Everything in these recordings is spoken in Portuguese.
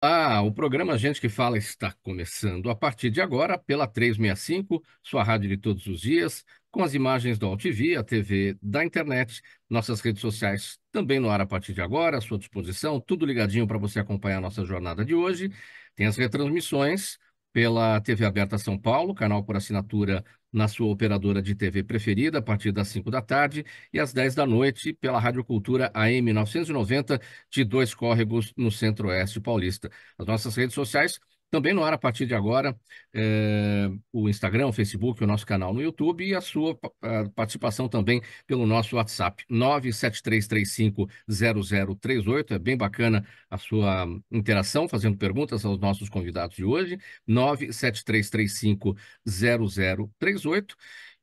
O programa Gente que Fala está começando a partir de agora pela 365, sua rádio de todos os dias, com as imagens do AltV, a TV da internet, nossas redes sociais também no ar a partir de agora, à sua disposição, tudo ligadinho para você acompanhar a nossa jornada de hoje. Tem as retransmissões pela TV Aberta São Paulo, canal por assinatura na sua operadora de TV preferida, a partir das 5 da tarde, e às 10 da noite pela Rádio Cultura AM 990, de Dois Córregos, no Centro-Oeste Paulista. As nossas redes sociais também no ar a partir de agora, o Instagram, o Facebook, o nosso canal no YouTube e a sua participação também pelo nosso WhatsApp, 973350038. É bem bacana a sua interação, fazendo perguntas aos nossos convidados de hoje, 973350038.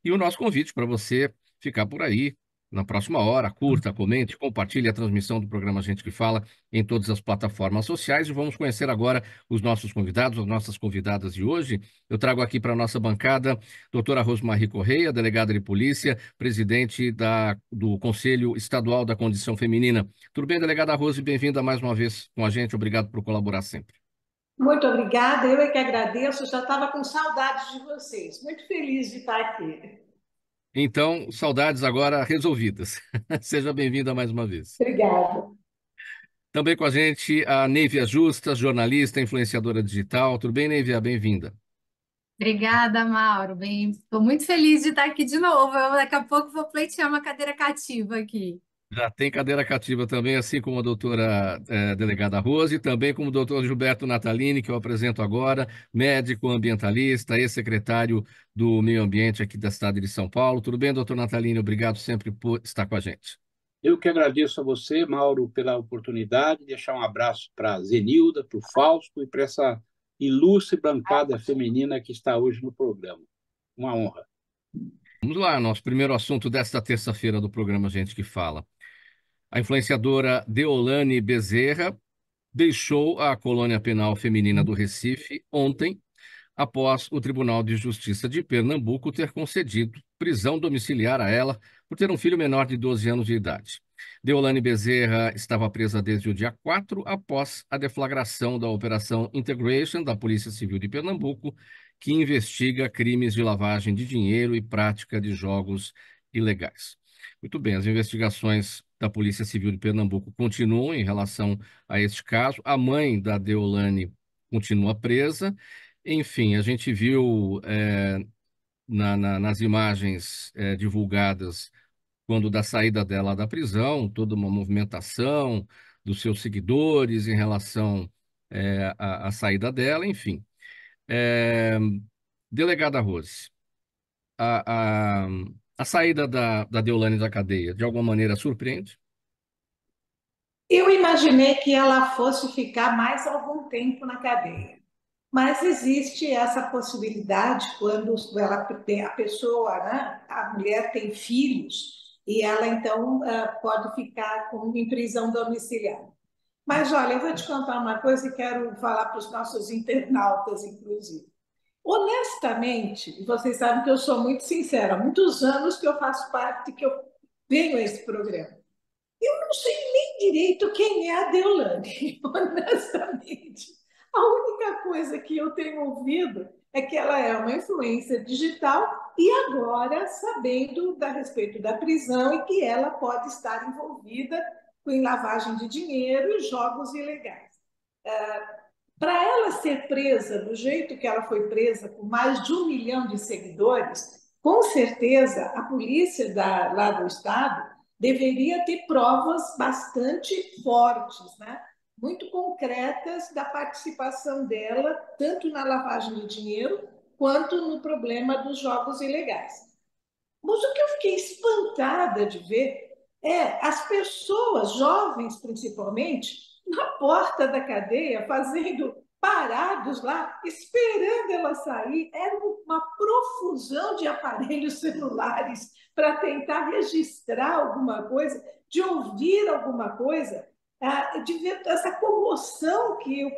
E o nosso convite para você ficar por aí na próxima hora, curta, comente, compartilhe a transmissão do programa Gente que Fala em todas as plataformas sociais. E vamos conhecer agora os nossos convidados, as nossas convidadas de hoje. Eu trago aqui para a nossa bancada doutora Rosmarie Correia, delegada de polícia, presidente do Conselho Estadual da Condição Feminina. Tudo bem, delegada Rose? Bem-vinda mais uma vez com a gente. Obrigado por colaborar sempre. Muito obrigada, eu é que agradeço, já estava com saudades de vocês. Muito feliz de estar aqui. Então, saudades agora resolvidas. Seja bem-vinda mais uma vez. Obrigada. Também com a gente a Neivia Justas, jornalista, influenciadora digital. Tudo bem, Neivia? Bem-vinda. Obrigada, Mauro. Bem, estou muito feliz de estar aqui de novo. Daqui a pouco vou pleitear uma cadeira cativa aqui. Já tem cadeira cativa também, assim como a doutora delegada Rose, e também como o doutor Gilberto Natalini, que eu apresento agora, médico ambientalista, ex-secretário do Meio Ambiente aqui da cidade de São Paulo. Tudo bem, doutor Natalini? Obrigado sempre por estar com a gente. Eu que agradeço a você, Mauro, pela oportunidade de deixar um abraço para a Zenilda, para o Fausto e para essa ilustre bancada feminina que está hoje no programa. Uma honra. Vamos lá, nosso primeiro assunto desta terça-feira do programa Gente que Fala. A influenciadora Deolane Bezerra deixou a colônia penal feminina do Recife ontem, após o Tribunal de Justiça de Pernambuco ter concedido prisão domiciliar a ela por ter um filho menor de 12 anos de idade. Deolane Bezerra estava presa desde o dia 4, após a deflagração da Operação Integration da Polícia Civil de Pernambuco, que investiga crimes de lavagem de dinheiro e prática de jogos ilegais. Muito bem, as investigações da Polícia Civil de Pernambuco continuam em relação a este caso. A mãe da Deolane continua presa. Enfim, a gente viu nas imagens divulgadas quando da saída dela da prisão, toda uma movimentação dos seus seguidores em relação à saída dela, enfim. É, Delegada Rose, a, a, a saída da Deolane da cadeia, de alguma maneira, surpreende? Eu imaginei que ela fosse ficar mais algum tempo na cadeia, mas existe essa possibilidade quando ela tem a pessoa, né, a mulher tem filhos e ela então pode ficar em prisão domiciliar. Mas olha, eu vou te contar uma coisa e quero falar para os nossos internautas, inclusive. Honestamente, e vocês sabem que eu sou muito sincera, há muitos anos que eu faço parte, que eu venho a esse programa. Eu não sei nem direito quem é a Deolane, honestamente. A única coisa que eu tenho ouvido é que ela é uma influência digital e agora sabendo a respeito da prisão e que ela pode estar envolvida com lavagem de dinheiro e jogos ilegais. Para ela ser presa do jeito que ela foi presa, com mais de 1 milhão de seguidores, com certeza a polícia lá do estado deveria ter provas bastante fortes, né? Muito concretas da participação dela, tanto na lavagem de dinheiro quanto no problema dos jogos ilegais. Mas o que eu fiquei espantada de ver é as pessoas, jovens principalmente, na porta da cadeia, fazendo parados lá, esperando ela sair. Era uma profusão de aparelhos celulares para tentar registrar alguma coisa, de ouvir alguma coisa, de ver essa comoção que eu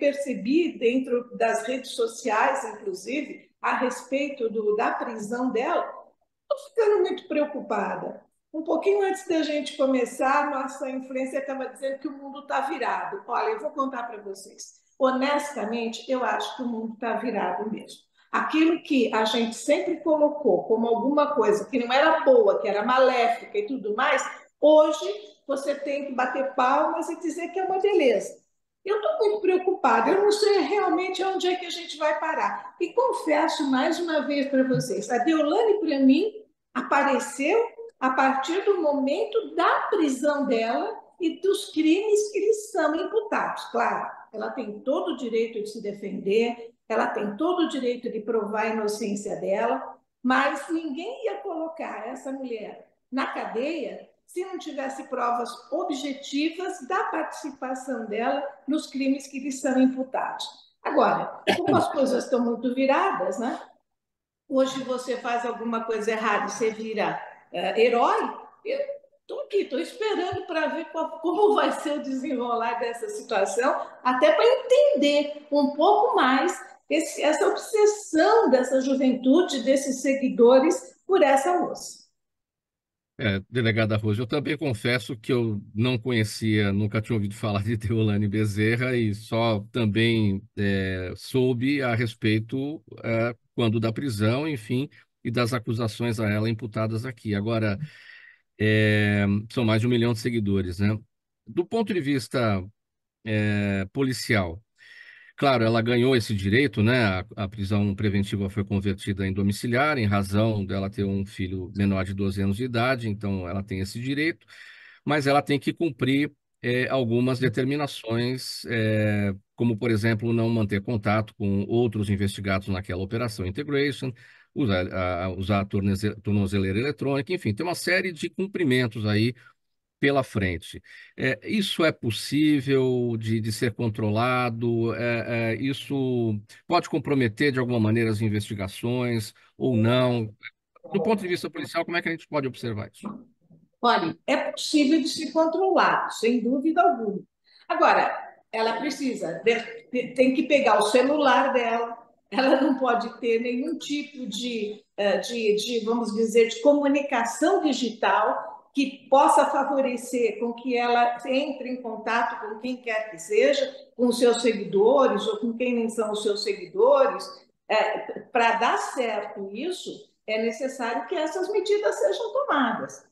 percebi dentro das redes sociais, inclusive, a respeito da prisão dela. Estou ficando muito preocupada. Um pouquinho antes da gente começar, nossa influência estava dizendo que o mundo está virado. Olha, eu vou contar para vocês. honestamente, eu acho que o mundo está virado mesmo. Aquilo que a gente sempre colocou como alguma coisa que não era boa, que era maléfica e tudo mais, hoje você tem que bater palmas e dizer que é uma beleza. Eu estou muito preocupada, eu não sei realmente onde é que a gente vai parar. E confesso mais uma vez para vocês, a Deolane, para mim, apareceu a partir do momento da prisão dela e dos crimes que lhes são imputados. Claro, ela tem todo o direito de se defender, ela tem todo o direito de provar a inocência dela, mas ninguém ia colocar essa mulher na cadeia se não tivesse provas objetivas da participação dela nos crimes que lhes são imputados. Agora, como as coisas estão muito viradas, né? Hoje você faz alguma coisa errada e você vira herói, eu estou aqui, estou esperando para ver como vai ser o desenrolar dessa situação, até para entender um pouco mais essa obsessão dessa juventude, desses seguidores, por essa moça. Delegada Rose, eu também confesso que eu não conhecia, nunca tinha ouvido falar de Deolane Bezerra e só também soube a respeito quando da prisão, enfim, e das acusações a ela imputadas aqui. Agora, são mais de 1 milhão de seguidores, né? Do ponto de vista policial, claro, ela ganhou esse direito, né? A prisão preventiva foi convertida em domiciliar, em razão dela ter um filho menor de 12 anos de idade, então ela tem esse direito, mas ela tem que cumprir algumas determinações, como, por exemplo, não manter contato com outros investigados naquela operação Integration, usar a tornozeleira eletrônica, enfim, tem uma série de cumprimentos aí pela frente. Isso é possível de ser controlado? Isso pode comprometer de alguma maneira as investigações ou não? Do ponto de vista policial, como é que a gente pode observar isso? Olha, é possível de se controlar, sem dúvida alguma. Agora, ela precisa, tem que pegar o celular dela, ela não pode ter nenhum tipo vamos dizer, de comunicação digital que possa favorecer com que ela entre em contato com quem quer que seja, com os seus seguidores ou com quem nem são os seus seguidores. Para dar certo isso, é necessário que essas medidas sejam tomadas.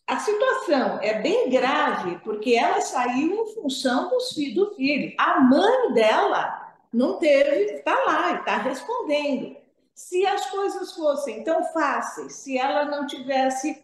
A situação é bem grave porque ela saiu em função do filho. A mãe dela não teve, está lá e está respondendo. Se as coisas fossem tão fáceis, se ela não tivesse,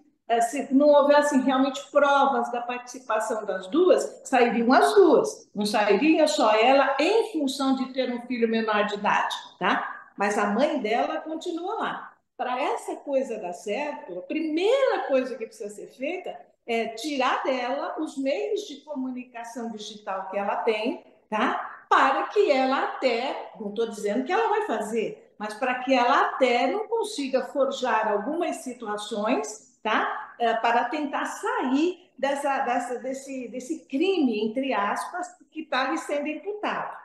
se não houvesse realmente provas da participação das duas, sairiam as duas. Não sairia só ela em função de ter um filho menor de idade, tá? Mas a mãe dela continua lá. Para essa coisa dar certo, a primeira coisa que precisa ser feita é tirar dela os meios de comunicação digital que ela tem, tá? Para que ela até, não estou dizendo que ela vai fazer, mas para que ela até não consiga forjar algumas situações, tá? Para tentar sair desse crime, entre aspas, que está lhe sendo imputado.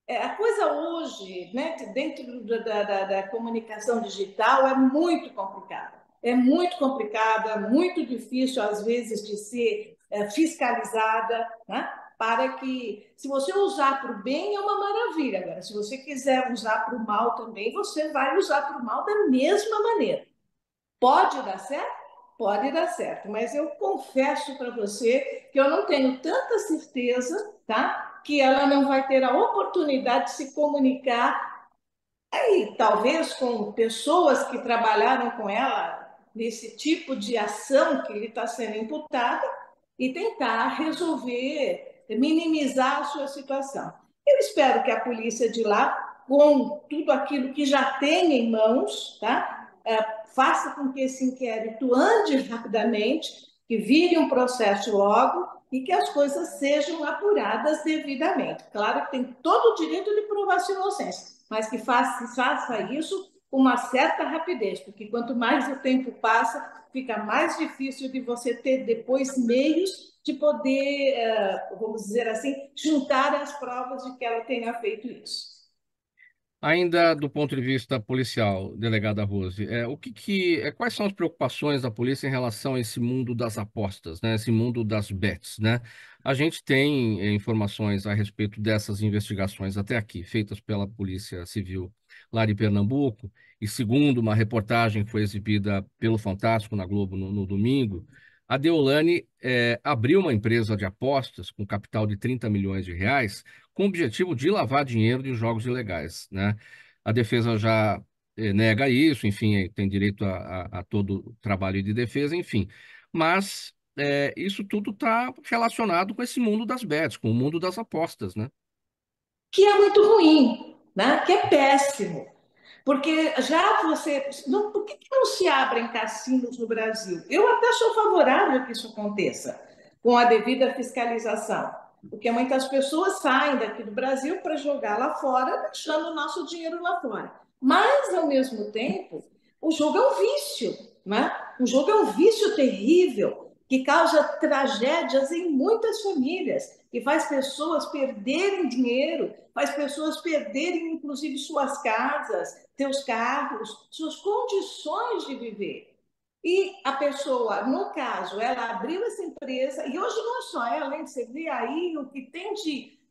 A coisa hoje, né, dentro da comunicação digital, é muito complicada. É muito complicada, muito difícil, às vezes, de ser fiscalizada, né? Para que, se você usar para o bem, é uma maravilha. Agora, se você quiser usar para o mal também, você vai usar para o mal da mesma maneira. Pode dar certo? Pode dar certo, mas eu confesso para você que eu não tenho tanta certeza, tá? Que ela não vai ter a oportunidade de se comunicar aí, talvez com pessoas que trabalharam com ela nesse tipo de ação que ele está sendo imputada e tentar resolver, minimizar a sua situação. Eu espero que a polícia de lá, com tudo aquilo que já tem em mãos, tá? Faça com que esse inquérito ande rapidamente, que vire um processo logo e que as coisas sejam apuradas devidamente. Claro que tem todo o direito de provar sua inocência, mas que faça isso com uma certa rapidez, porque quanto mais o tempo passa, fica mais difícil de você ter depois meios de poder, vamos dizer assim, juntar as provas de que ela tenha feito isso. Ainda do ponto de vista policial, delegada Rose, quais são as preocupações da polícia em relação a esse mundo das apostas, né? Esse mundo das bets, né? A gente tem informações a respeito dessas investigações até aqui, feitas pela Polícia Civil lá de Pernambuco, e segundo uma reportagem que foi exibida pelo Fantástico na Globo no domingo, a Deolane abriu uma empresa de apostas com capital de 30 milhões de reais com o objetivo de lavar dinheiro de jogos ilegais, né? A defesa já nega isso, enfim, tem direito a todo o trabalho de defesa, enfim. Mas isso tudo está relacionado com esse mundo das bets, com o mundo das apostas, né? Que é muito ruim, né? Que é péssimo. Porque já você. Não, por que não se abrem cassinos no Brasil? Eu até sou favorável que isso aconteça, com a devida fiscalização. Porque muitas pessoas saem daqui do Brasil para jogar lá fora, deixando o nosso dinheiro lá fora. Mas, ao mesmo tempo, o jogo é um vício, né? O jogo é um vício terrível, que causa tragédias em muitas famílias, que faz pessoas perderem dinheiro, faz pessoas perderem, inclusive, suas casas, seus carros, suas condições de viver. E a pessoa, no caso, ela abriu essa empresa, e hoje não é só ela, hein? Você vê aí o que tem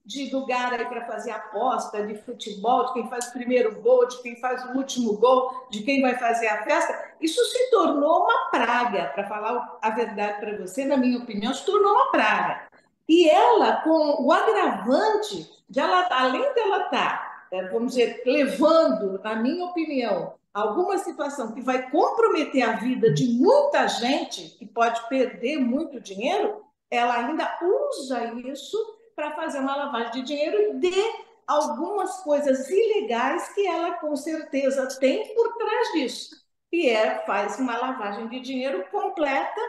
de lugar aí para fazer aposta de futebol, de quem faz o primeiro gol, de quem faz o último gol, de quem vai fazer a festa. Isso se tornou uma praga, para falar a verdade para você, na minha opinião, se tornou uma praga. E ela, com o agravante de ela, além dela estar, vamos dizer, levando, na minha opinião, alguma situação que vai comprometer a vida de muita gente, que pode perder muito dinheiro, ela ainda usa isso para fazer uma lavagem de dinheiro de algumas coisas ilegais que ela com certeza tem por trás disso. E faz uma lavagem de dinheiro completa,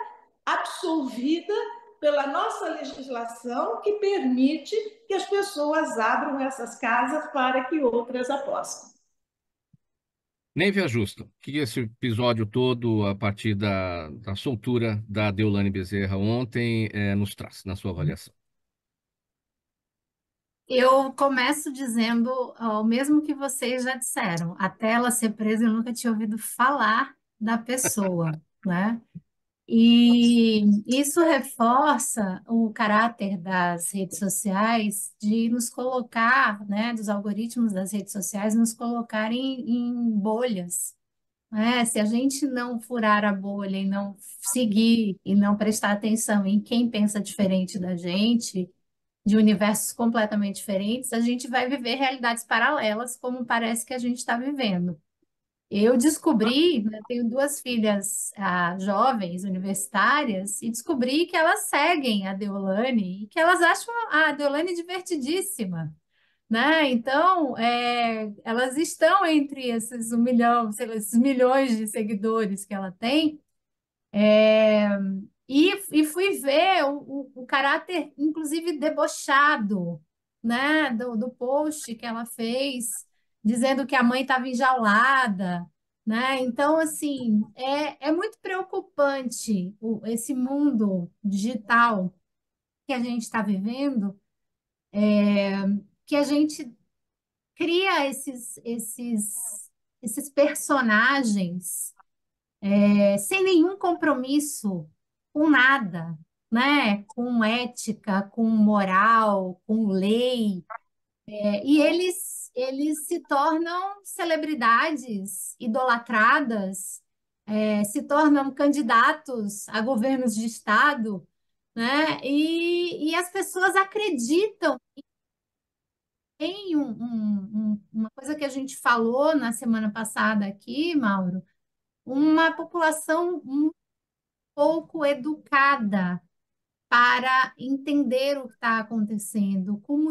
absolvida pela nossa legislação, que permite que as pessoas abram essas casas para que outras apostem. Neiva Justa, o que esse episódio todo, a partir da soltura da Deolane Bezerra ontem, nos traz, na sua avaliação? Eu começo dizendo o mesmo que vocês já disseram. Até ela ser presa, eu nunca tinha ouvido falar da pessoa, né? E isso reforça o caráter das redes sociais de nos colocar, né, dos algoritmos das redes sociais, nos colocar em bolhas, né? Se a gente não furar a bolha e não seguir e não prestar atenção em quem pensa diferente da gente, de universos completamente diferentes, a gente vai viver realidades paralelas, como parece que a gente está vivendo. Eu descobri, né, tenho duas filhas jovens, universitárias, e descobri que elas seguem a Deolane e que elas acham a Deolane divertidíssima, né? Então, elas estão entre esses 1 milhão, sei lá, esses milhões de seguidores que ela tem, e fui ver o caráter, inclusive, debochado, né, do post que ela fez, dizendo que a mãe estava enjaulada, né? Então, assim, é muito preocupante esse mundo digital que a gente está vivendo, que a gente cria esses personagens sem nenhum compromisso com nada, né? Com ética, com moral, com lei. E eles se tornam celebridades idolatradas, se tornam candidatos a governos de estado, né? E as pessoas acreditam em uma coisa que a gente falou na semana passada aqui, Mauro, uma população pouco educada para entender o que está acontecendo, com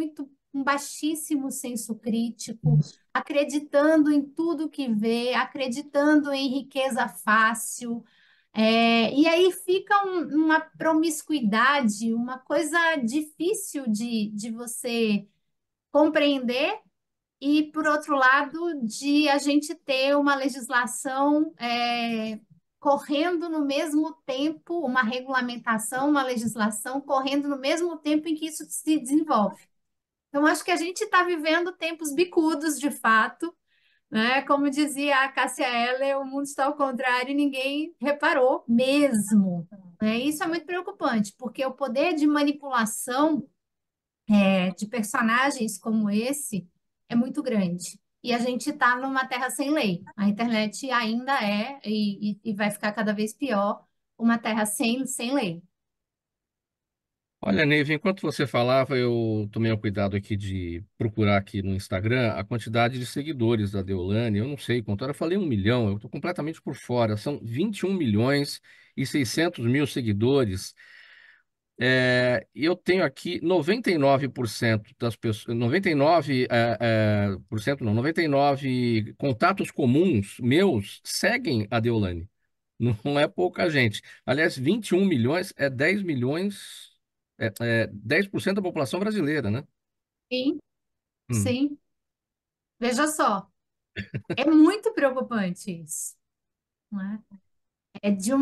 baixíssimo senso crítico, acreditando em tudo que vê, acreditando em riqueza fácil. E aí fica uma promiscuidade, uma coisa difícil de você compreender, e, por outro lado, de a gente ter uma legislação correndo no mesmo tempo, uma regulamentação, uma legislação correndo no mesmo tempo em que isso se desenvolve. Então, acho que a gente está vivendo tempos bicudos, de fato, né? Como dizia a Cássia Eller, o mundo está ao contrário e ninguém reparou mesmo. Né? Isso é muito preocupante, porque o poder de manipulação de personagens como esse é muito grande. E a gente está numa terra sem lei. A internet ainda é, e vai ficar cada vez pior, uma terra sem lei. Olha, Neiva, enquanto você falava, eu tomei o cuidado aqui de procurar aqui no Instagram a quantidade de seguidores da Deolane. Eu não sei quanto era, eu falei 1 milhão, eu estou completamente por fora. São 21 milhões e 600 mil seguidores. E eu tenho aqui 99% das pessoas, 99, por cento não, 99 contatos comuns meus seguem a Deolane. Não é pouca gente. Aliás, 21 milhões é 10 milhões, 10% da população brasileira, né? Sim, Hum. sim. Veja só, é muito preocupante isso, né? É de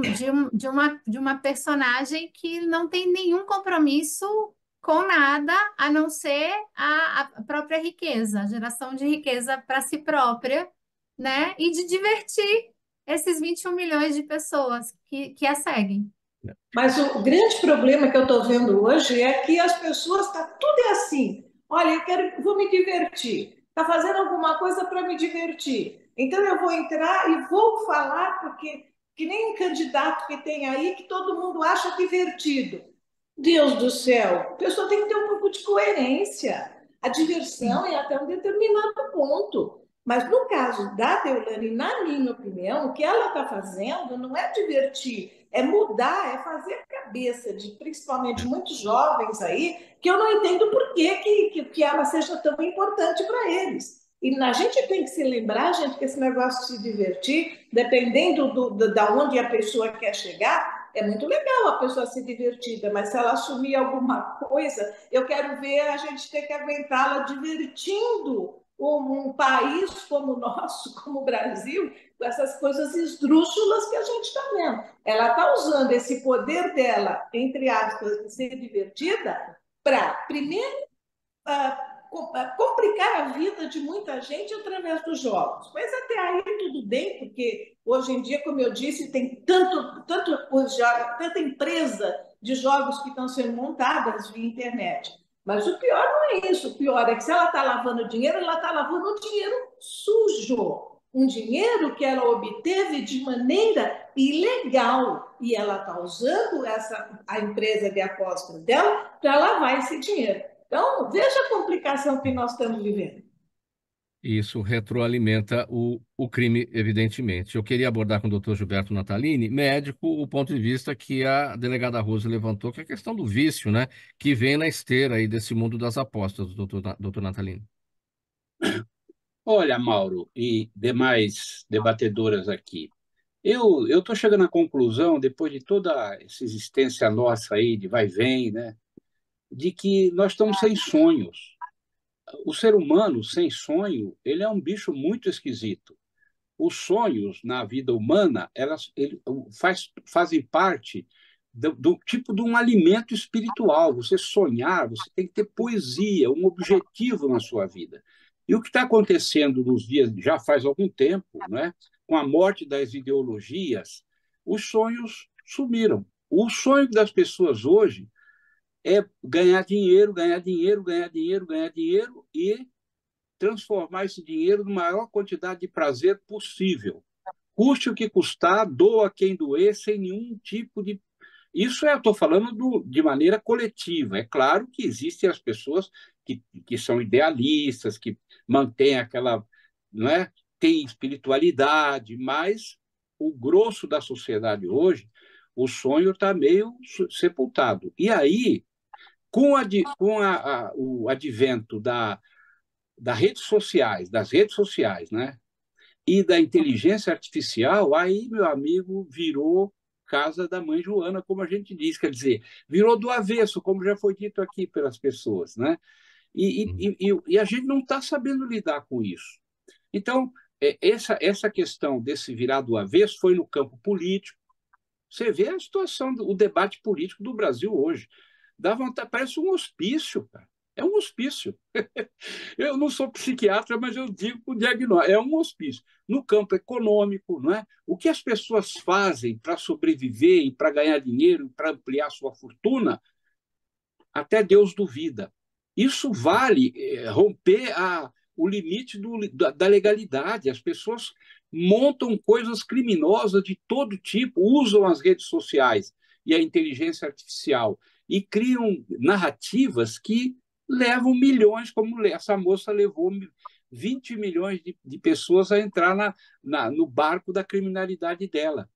uma personagem que não tem nenhum compromisso com nada a não ser a própria riqueza, a geração de riqueza para si própria, né? E de divertir esses 21 milhões de pessoas que a seguem. Mas o grande problema que eu estou vendo hoje é que as pessoas, tá tudo é assim. Olha, vou me divertir. Está fazendo alguma coisa para me divertir. Então eu vou entrar e vou falar, porque que nem um candidato que tem aí que todo mundo acha divertido. Deus do céu, a pessoa tem que ter um pouco de coerência. A diversão Sim. é até um determinado ponto. Mas no caso da Deolane, na minha opinião, o que ela está fazendo não é divertir, é mudar, é fazer a cabeça de principalmente É. muitos jovens aí, que eu não entendo por que ela seja tão importante para eles. E a gente tem que se lembrar, gente, que esse negócio de se divertir, dependendo da onde a pessoa quer chegar, é muito legal a pessoa ser divertida, mas se ela assumir alguma coisa, eu quero ver a gente ter que aguentá-la divertindo um país como o nosso, como o Brasil, com essas coisas esdrúxulas que a gente está vendo. Ela está usando esse poder dela, entre aspas, de ser divertida, para, primeiro, complicar a vida de muita gente através dos jogos. Mas até aí tudo bem, porque hoje em dia, como eu disse, tem tanta empresa de jogos que estão sendo montadas via internet. Mas o pior não é isso. O pior é que se ela está lavando dinheiro, ela está lavando um dinheiro sujo. Um dinheiro que ela obteve de maneira ilegal. E ela está usando a empresa de aposta dela para lavar esse dinheiro. Então, veja a complicação que nós estamos vivendo. Isso retroalimenta o crime, evidentemente. Eu queria abordar com o doutor Gilberto Natalini, médico, o ponto de vista que a delegada Rose levantou, que é a questão do vício, né? Que vem na esteira aí desse mundo das apostas, doutor Natalini. Olha, Mauro e demais debatedoras aqui, eu estou chegando à conclusão, depois de toda essa existência nossa aí, de vai e vem, né, de que nós estamos sem sonhos. O ser humano sem sonho, ele é um bicho muito esquisito. Os sonhos na vida humana, fazem parte do tipo de um alimento espiritual. Você sonhar, você tem que ter poesia, um objetivo na sua vida. E o que está acontecendo nos dias, já faz algum tempo, né, com a morte das ideologias, os sonhos sumiram. O sonho das pessoas hoje é ganhar dinheiro, ganhar dinheiro, ganhar dinheiro, ganhar dinheiro e transformar esse dinheiro na maior quantidade de prazer possível. Custe o que custar, doa quem doer, sem nenhum tipo de. Isso eu estou falando de maneira coletiva. É claro que existem as pessoas que são idealistas, que mantêm aquela. Não é? Tem espiritualidade, mas o grosso da sociedade hoje, o sonho está meio sepultado. E aí, o advento das redes sociais, né? E da inteligência artificial, aí, meu amigo, virou casa da mãe Joana, como a gente diz, quer dizer, virou do avesso, como já foi dito aqui pelas pessoas, né? E a gente não está sabendo lidar com isso. Então, essa questão desse virar do avesso foi no campo político. Você vê a situação, o debate político do Brasil hoje. Dá vontade, parece um hospício, cara. É um hospício. Eu não sou psiquiatra, mas eu digo o diagnóstico. É um hospício. No campo econômico, não é? O que as pessoas fazem para sobreviver e para ganhar dinheiro, para ampliar sua fortuna, até Deus duvida. Isso vale romper o limite da legalidade. As pessoas montam coisas criminosas de todo tipo, usam as redes sociais e a inteligência artificial e criam narrativas que levam milhões, como essa moça levou 20 milhões de pessoas a entrar no barco da criminalidade dela.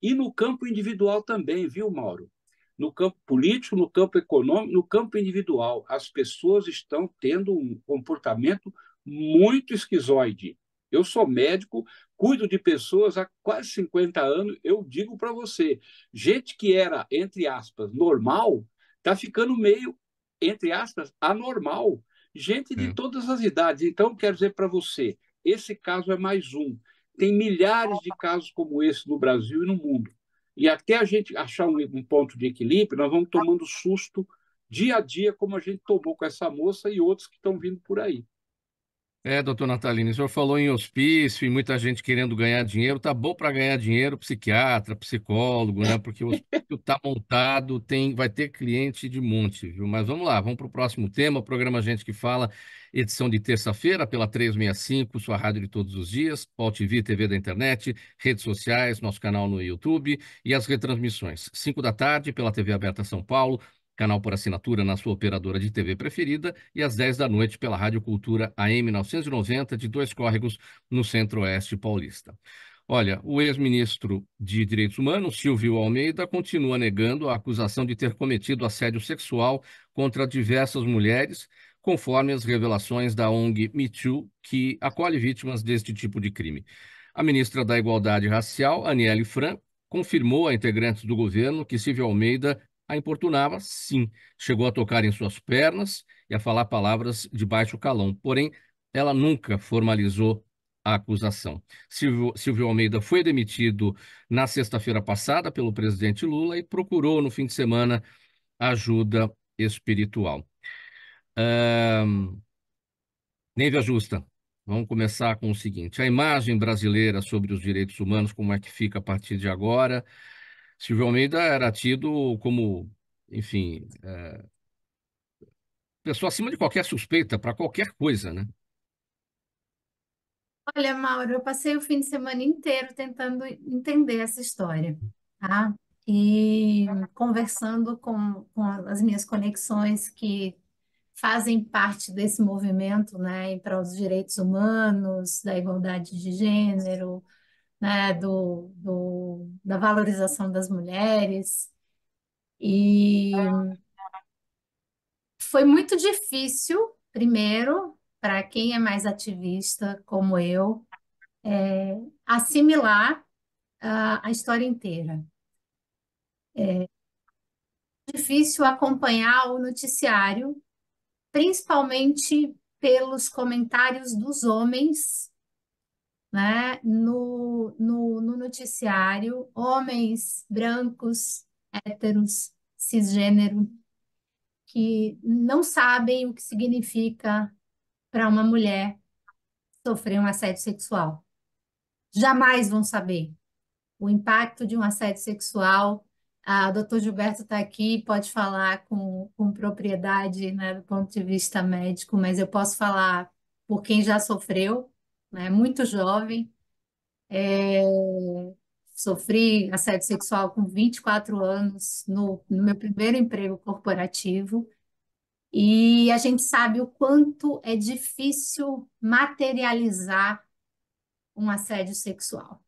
E no campo individual também, viu, Mauro? No campo político, no campo econômico, no campo individual. As pessoas estão tendo um comportamento muito esquizoide. Eu sou médico, cuido de pessoas há quase 50 anos. Eu digo para você, gente que era, entre aspas, normal, está ficando meio, entre aspas, anormal. Gente de É. todas as idades. Então, quero dizer para você, esse caso é mais um. Tem milhares de casos como esse no Brasil e no mundo. E até a gente achar um ponto de equilíbrio, nós vamos tomando susto dia a dia, como a gente tomou com essa moça e outros que estão vindo por aí. Doutor Natalino, o senhor falou em hospício e muita gente querendo ganhar dinheiro. Tá bom para ganhar dinheiro, psiquiatra, psicólogo, né? Porque o hospício tá montado, vai ter cliente de monte, viu? Mas vamos lá, vamos para o próximo tema. Programa Gente que Fala, edição de terça-feira, pela 365, sua rádio de todos os dias, Pau TV, TV da internet, redes sociais, nosso canal no YouTube e as retransmissões. 5 da tarde, pela TV Aberta São Paulo, canal por assinatura na sua operadora de TV preferida, e às 10 da noite pela Rádio Cultura AM 990, de Dois Córregos, no Centro-Oeste paulista. Olha, o ex-ministro de Direitos Humanos, Silvio Almeida, continua negando a acusação de ter cometido assédio sexual contra diversas mulheres, conforme as revelações da ONG Me Too, que acolhe vítimas deste tipo de crime. A ministra da Igualdade Racial, Aniele Franco, confirmou a integrantes do governo que Silvio Almeida a importunava, sim. Chegou a tocar em suas pernas e a falar palavras de baixo calão. Porém, ela nunca formalizou a acusação. Silvio Almeida foi demitido na sexta-feira passada pelo presidente Lula e procurou, no fim de semana, ajuda espiritual. Neiva Justa, vamos começar com o seguinte: a imagem brasileira sobre os direitos humanos, como é que fica a partir de agora? Silvio Almeida era tido como, enfim, pessoa acima de qualquer suspeita para qualquer coisa, né? Olha, Mauro, eu passei o fim de semana inteiro tentando entender essa história, tá? E conversando com as minhas conexões que fazem parte desse movimento, né, para os direitos humanos, da igualdade de gênero, né, da valorização das mulheres. E foi muito difícil, primeiro, para quem é mais ativista, como eu, assimilar a história inteira. Difícil acompanhar o noticiário, principalmente pelos comentários dos homens, né, no noticiário, homens brancos, héteros, cisgênero, que não sabem o que significa para uma mulher sofrer um assédio sexual. Jamais vão saber o impacto de um assédio sexual. O doutor Gilberto está aqui, pode falar com propriedade, né, do ponto de vista médico, mas eu posso falar por quem já sofreu, né, muito jovem. É, Sofri assédio sexual com 24 anos no meu primeiro emprego corporativo. E a gente sabe o quanto é difícil materializar um assédio sexual.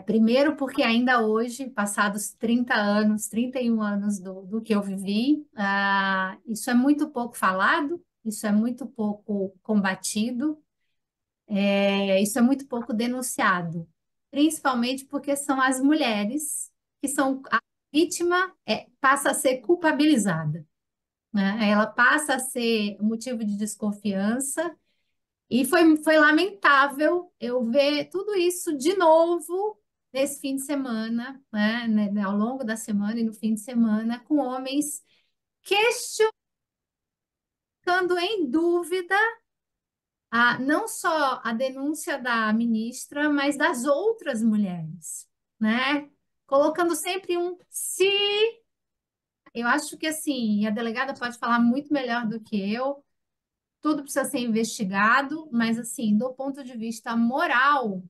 Primeiro, porque ainda hoje, passados 30 anos, 31 anos do que eu vivi, isso é muito pouco falado, isso é muito pouco combatido, isso é muito pouco denunciado, principalmente porque são as mulheres que são a vítima, passa a ser culpabilizada, né? Ela passa a ser motivo de desconfiança. E foi lamentável eu ver tudo isso de novo nesse fim de semana, né, ao longo da semana e no fim de semana, com homens questionando colocando em dúvida não só a denúncia da ministra, mas das outras mulheres, né? Colocando sempre um se. Eu acho que assim, a delegada pode falar muito melhor do que eu. Tudo precisa ser investigado, mas assim, do ponto de vista moral,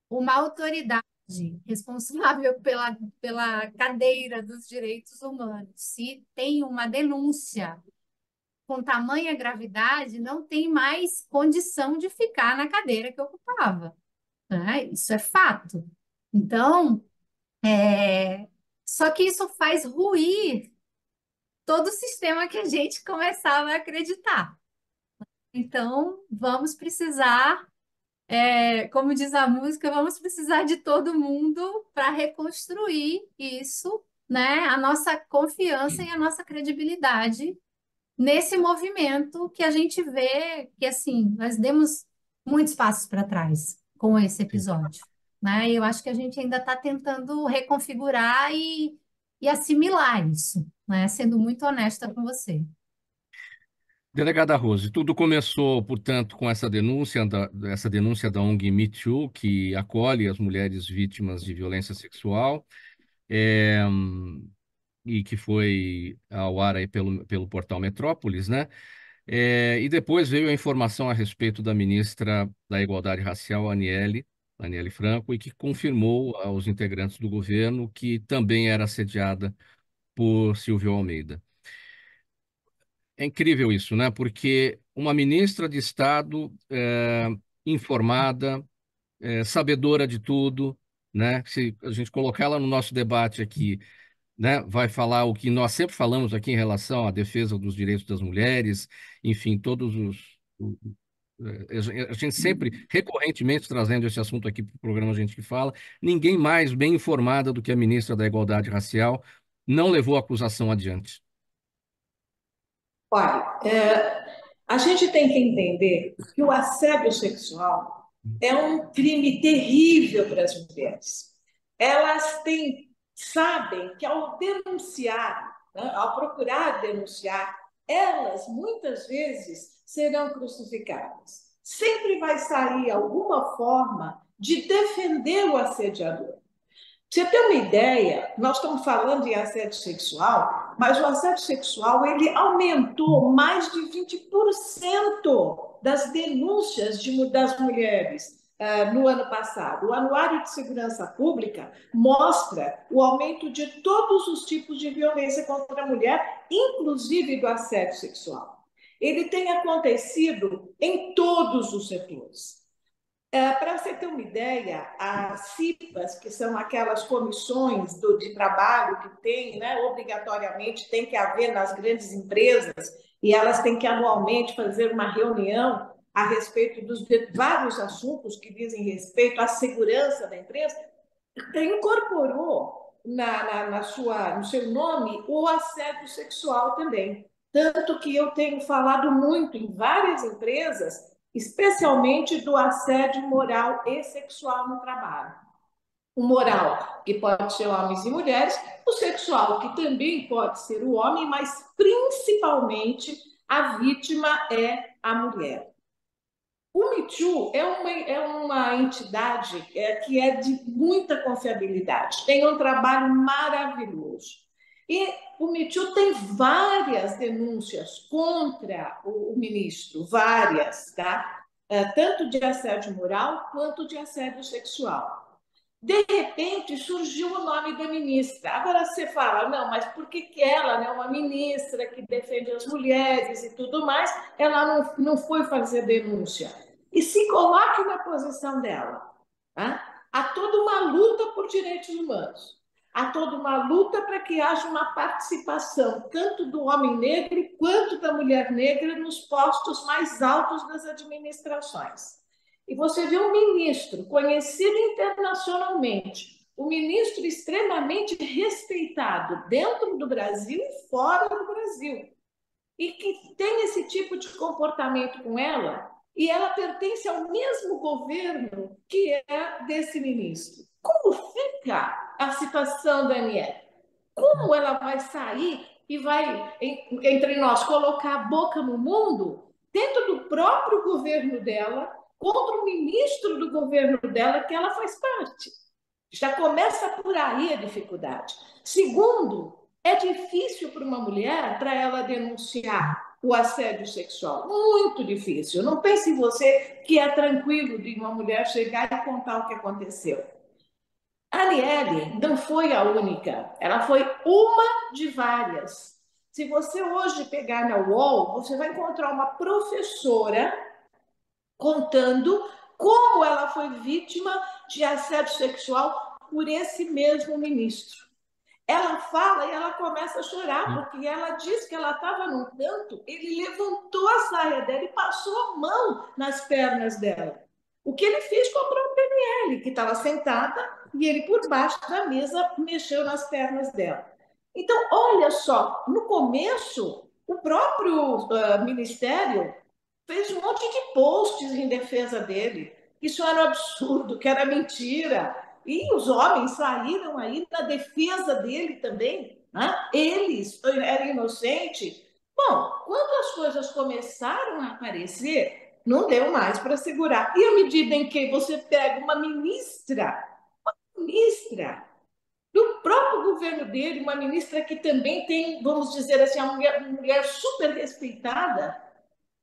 uma autoridade responsável pela cadeira dos direitos humanos, se tem uma denúncia com tamanha gravidade, não tem mais condição de ficar na cadeira que ocupava, né? Isso é fato. Então, só que isso faz ruir todo o sistema que a gente começava a acreditar. Então, vamos precisar, como diz a música, vamos precisar de todo mundo para reconstruir isso, né? A nossa confiança e a nossa credibilidade nesse movimento que a gente vê que, assim, nós demos muitos passos para trás com esse episódio, né? E eu acho que a gente ainda está tentando reconfigurar e assimilar isso, né? Sendo muito honesta com você. Delegada Rose, tudo começou, portanto, com essa denúncia da ONG Me Too, que acolhe as mulheres vítimas de violência sexual, é, e que foi ao ar aí pelo portal Metrópolis, né? E depois veio a informação a respeito da ministra da Igualdade Racial, Aniele Franco, e que confirmou aos integrantes do governo que também era assediada por Silvio Almeida. É incrível isso, né? Porque uma ministra de Estado informada, sabedora de tudo, né? Se a gente colocar ela no nosso debate aqui, né, vai falar o que nós sempre falamos aqui em relação à defesa dos direitos das mulheres, enfim, a gente sempre, recorrentemente, trazendo esse assunto aqui para o programa Gente que Fala, ninguém mais bem informada do que a ministra da Igualdade Racial não levou a acusação adiante. Olha, a gente tem que entender que o assédio sexual é um crime terrível para as mulheres. Elas sabem que ao denunciar, né, ao procurar denunciar, elas muitas vezes serão crucificadas. Sempre vai sair alguma forma de defender o assediador. Pra você ter uma ideia, nós estamos falando em assédio sexual, mas o assédio sexual ele aumentou mais de 20% das denúncias das mulheres no ano passado. O Anuário de Segurança Pública mostra o aumento de todos os tipos de violência contra a mulher, inclusive do assédio sexual. Ele tem acontecido em todos os setores. Para você ter uma ideia, as CIPAs, que são aquelas comissões de trabalho que tem, né, obrigatoriamente tem que haver nas grandes empresas, e elas têm que anualmente fazer uma reunião a respeito de vários assuntos que dizem respeito à segurança da empresa, incorporou no seu nome o assédio sexual também. Tanto que eu tenho falado muito em várias empresas, especialmente do assédio moral e sexual no trabalho. O moral, que pode ser homens e mulheres, o sexual, que também pode ser o homem, mas principalmente a vítima é a mulher. O Me Too é uma entidade que é de muita confiabilidade, tem um trabalho maravilhoso. E o Me Too tem várias denúncias contra o ministro, várias, tá? Tanto de assédio moral quanto de assédio sexual. De repente surgiu o nome da ministra. Agora você fala, não, mas por que ela, né, uma ministra que defende as mulheres e tudo mais, ela não foi fazer denúncia? E se coloque na posição dela. Tá? Há toda uma luta por direitos humanos. Há toda uma luta para que haja uma participação tanto do homem negro quanto da mulher negra nos postos mais altos das administrações. E você vê um ministro conhecido internacionalmente, um ministro extremamente respeitado dentro do Brasil e fora do Brasil, e que tem esse tipo de comportamento com ela, e ela pertence ao mesmo governo que é desse ministro. Como fica a situação da Aniele? Como ela vai sair e vai, entre nós, colocar a boca no mundo dentro do próprio governo dela, contra o ministro do governo dela, que ela faz parte. Já começa por aí a dificuldade. Segundo, é difícil para uma mulher, para ela denunciar o assédio sexual. Muito difícil. Não pense em você que é tranquilo de uma mulher chegar e contar o que aconteceu. A Aniele não foi a única, ela foi uma de várias. Se você hoje pegar na UOL, você vai encontrar uma professora contando como ela foi vítima de assédio sexual por esse mesmo ministro. Ela fala e ela começa a chorar, porque ela diz que ela estava num canto, ele levantou a saia dela e passou a mão nas pernas dela. O que ele fez com a própria Aniele, que estava sentada, e ele, por baixo da mesa, mexeu nas pernas dela. Então, olha só, no começo, o próprio ministério fez um monte de posts em defesa dele. Isso era um absurdo, que era mentira. E os homens saíram aí na defesa dele também. Né? Eles eram inocentes. Bom, quando as coisas começaram a aparecer, não deu mais para segurar. E à medida em que você pega uma ministra do próprio governo dele, uma ministra que também tem, vamos dizer assim, uma mulher super respeitada,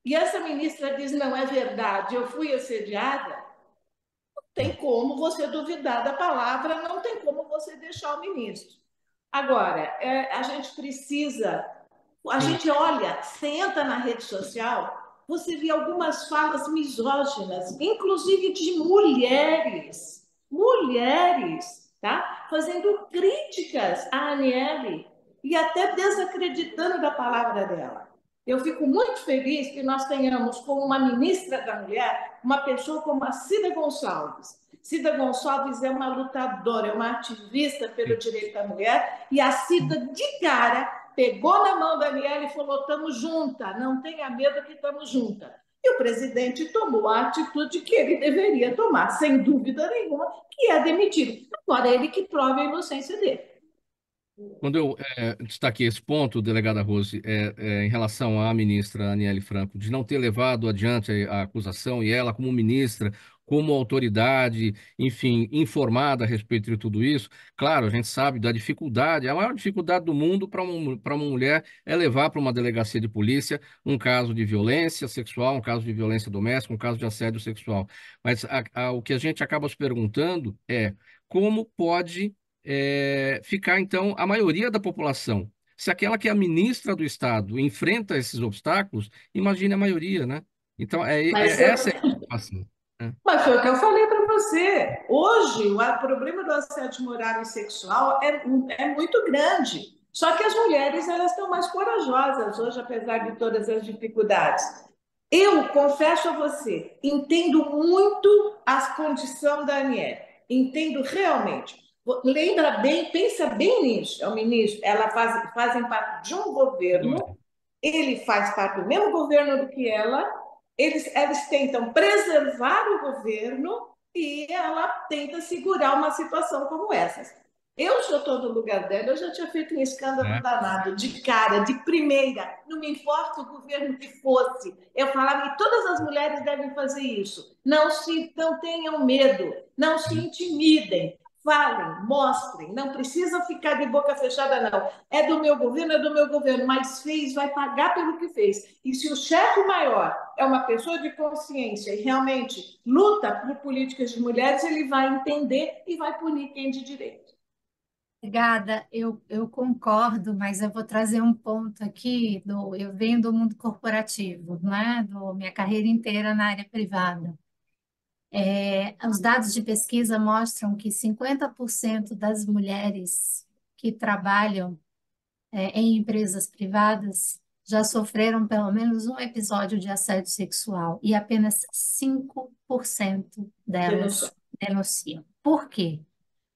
e essa ministra diz: não é verdade, eu fui assediada. Não tem como você duvidar da palavra, não tem como você deixar o ministro. Agora, a gente precisa, a gente olha, você entra na rede social, você vê algumas falas misóginas, inclusive de mulheres, tá? Fazendo críticas à Aniele e até desacreditando da palavra dela. Eu fico muito feliz que nós tenhamos como uma ministra da Mulher uma pessoa como a Cida Gonçalves. Cida Gonçalves é uma lutadora, é uma ativista pelo direito da mulher, e a Cida, de cara, pegou na mão da Aniele e falou: estamos juntas, não tenha medo que estamos juntas. E o presidente tomou a atitude que ele deveria tomar, sem dúvida nenhuma, que é demitir. Agora, ele que prove a inocência dele. Quando eu destaquei esse ponto, delegada Rose, em relação à ministra Aniele Franco, de não ter levado adiante a acusação, e ela, como ministra, como autoridade, enfim, informada a respeito de tudo isso, claro, a gente sabe da dificuldade, a maior dificuldade do mundo para uma mulher é levar para uma delegacia de polícia um caso de violência sexual, um caso de violência doméstica, um caso de assédio sexual. Mas o que a gente acaba se perguntando é como pode ficar, então, a maioria da população. Se aquela que é a ministra do Estado enfrenta esses obstáculos, imagine a maioria, né? Então, essa é a preocupação, né? Mas foi o que eu falei para você. Hoje, o problema do assédio moral e sexual é muito grande. Só que as mulheres elas estão mais corajosas hoje, apesar de todas as dificuldades. Eu confesso a você, entendo muito a condição da Aniele. Entendo realmente. Lembra bem, pensa bem nisso. É o ministro, ela fazem parte de um governo, ele faz parte do mesmo governo do que ela, eles tentam preservar o governo e ela tenta segurar uma situação como essa. Eu, se eu estou no lugar dela, eu já tinha feito um escândalo danado, de cara, de primeira, não me importa o governo que fosse. Eu falava que todas as mulheres devem fazer isso. Não tenham medo, não se intimidem. Falem, mostrem, não precisa ficar de boca fechada, não. É do meu governo, mas fez, vai pagar pelo que fez. E se o chefe maior é uma pessoa de consciência e realmente luta por políticas de mulheres, ele vai entender e vai punir quem de direito. Obrigada, eu concordo, mas eu vou trazer um ponto aqui. Eu venho do mundo corporativo, né? Minha carreira inteira na área privada. Os dados de pesquisa mostram que 50% das mulheres que trabalham em empresas privadas já sofreram pelo menos um episódio de assédio sexual e apenas 5% delas denunciam. Por quê?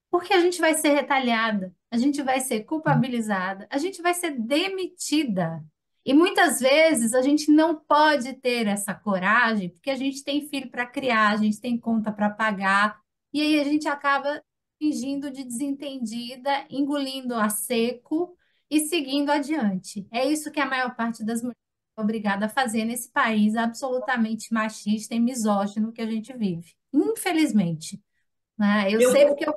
Porque a gente vai ser retalhada, a gente vai ser culpabilizada, a gente vai ser demitida. E muitas vezes a gente não pode ter essa coragem, porque a gente tem filho para criar, a gente tem conta para pagar, e aí a gente acaba fingindo de desentendida, engolindo a seco e seguindo adiante. É isso que a maior parte das mulheres é obrigada a fazer nesse país absolutamente machista e misógino que a gente vive. Infelizmente, né? Eu sei porque Eu,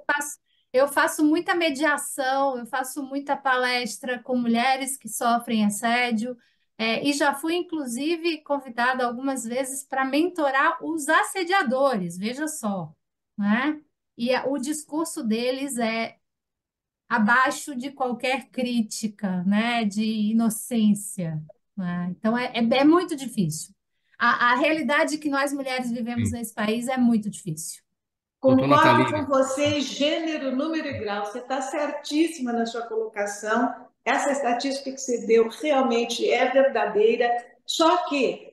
eu faço muita mediação, eu faço muita palestra com mulheres que sofrem assédio, e já fui, inclusive, convidada algumas vezes para mentorar os assediadores, veja só, né? E o discurso deles é abaixo de qualquer crítica, né? De inocência, né? Então, é muito difícil. A realidade que nós mulheres vivemos Sim. nesse país é muito difícil. Doutor concordo com Nataline, você, gênero, número e grau. Você está certíssima na sua colocação. Essa estatística que você deu realmente é verdadeira. Só que,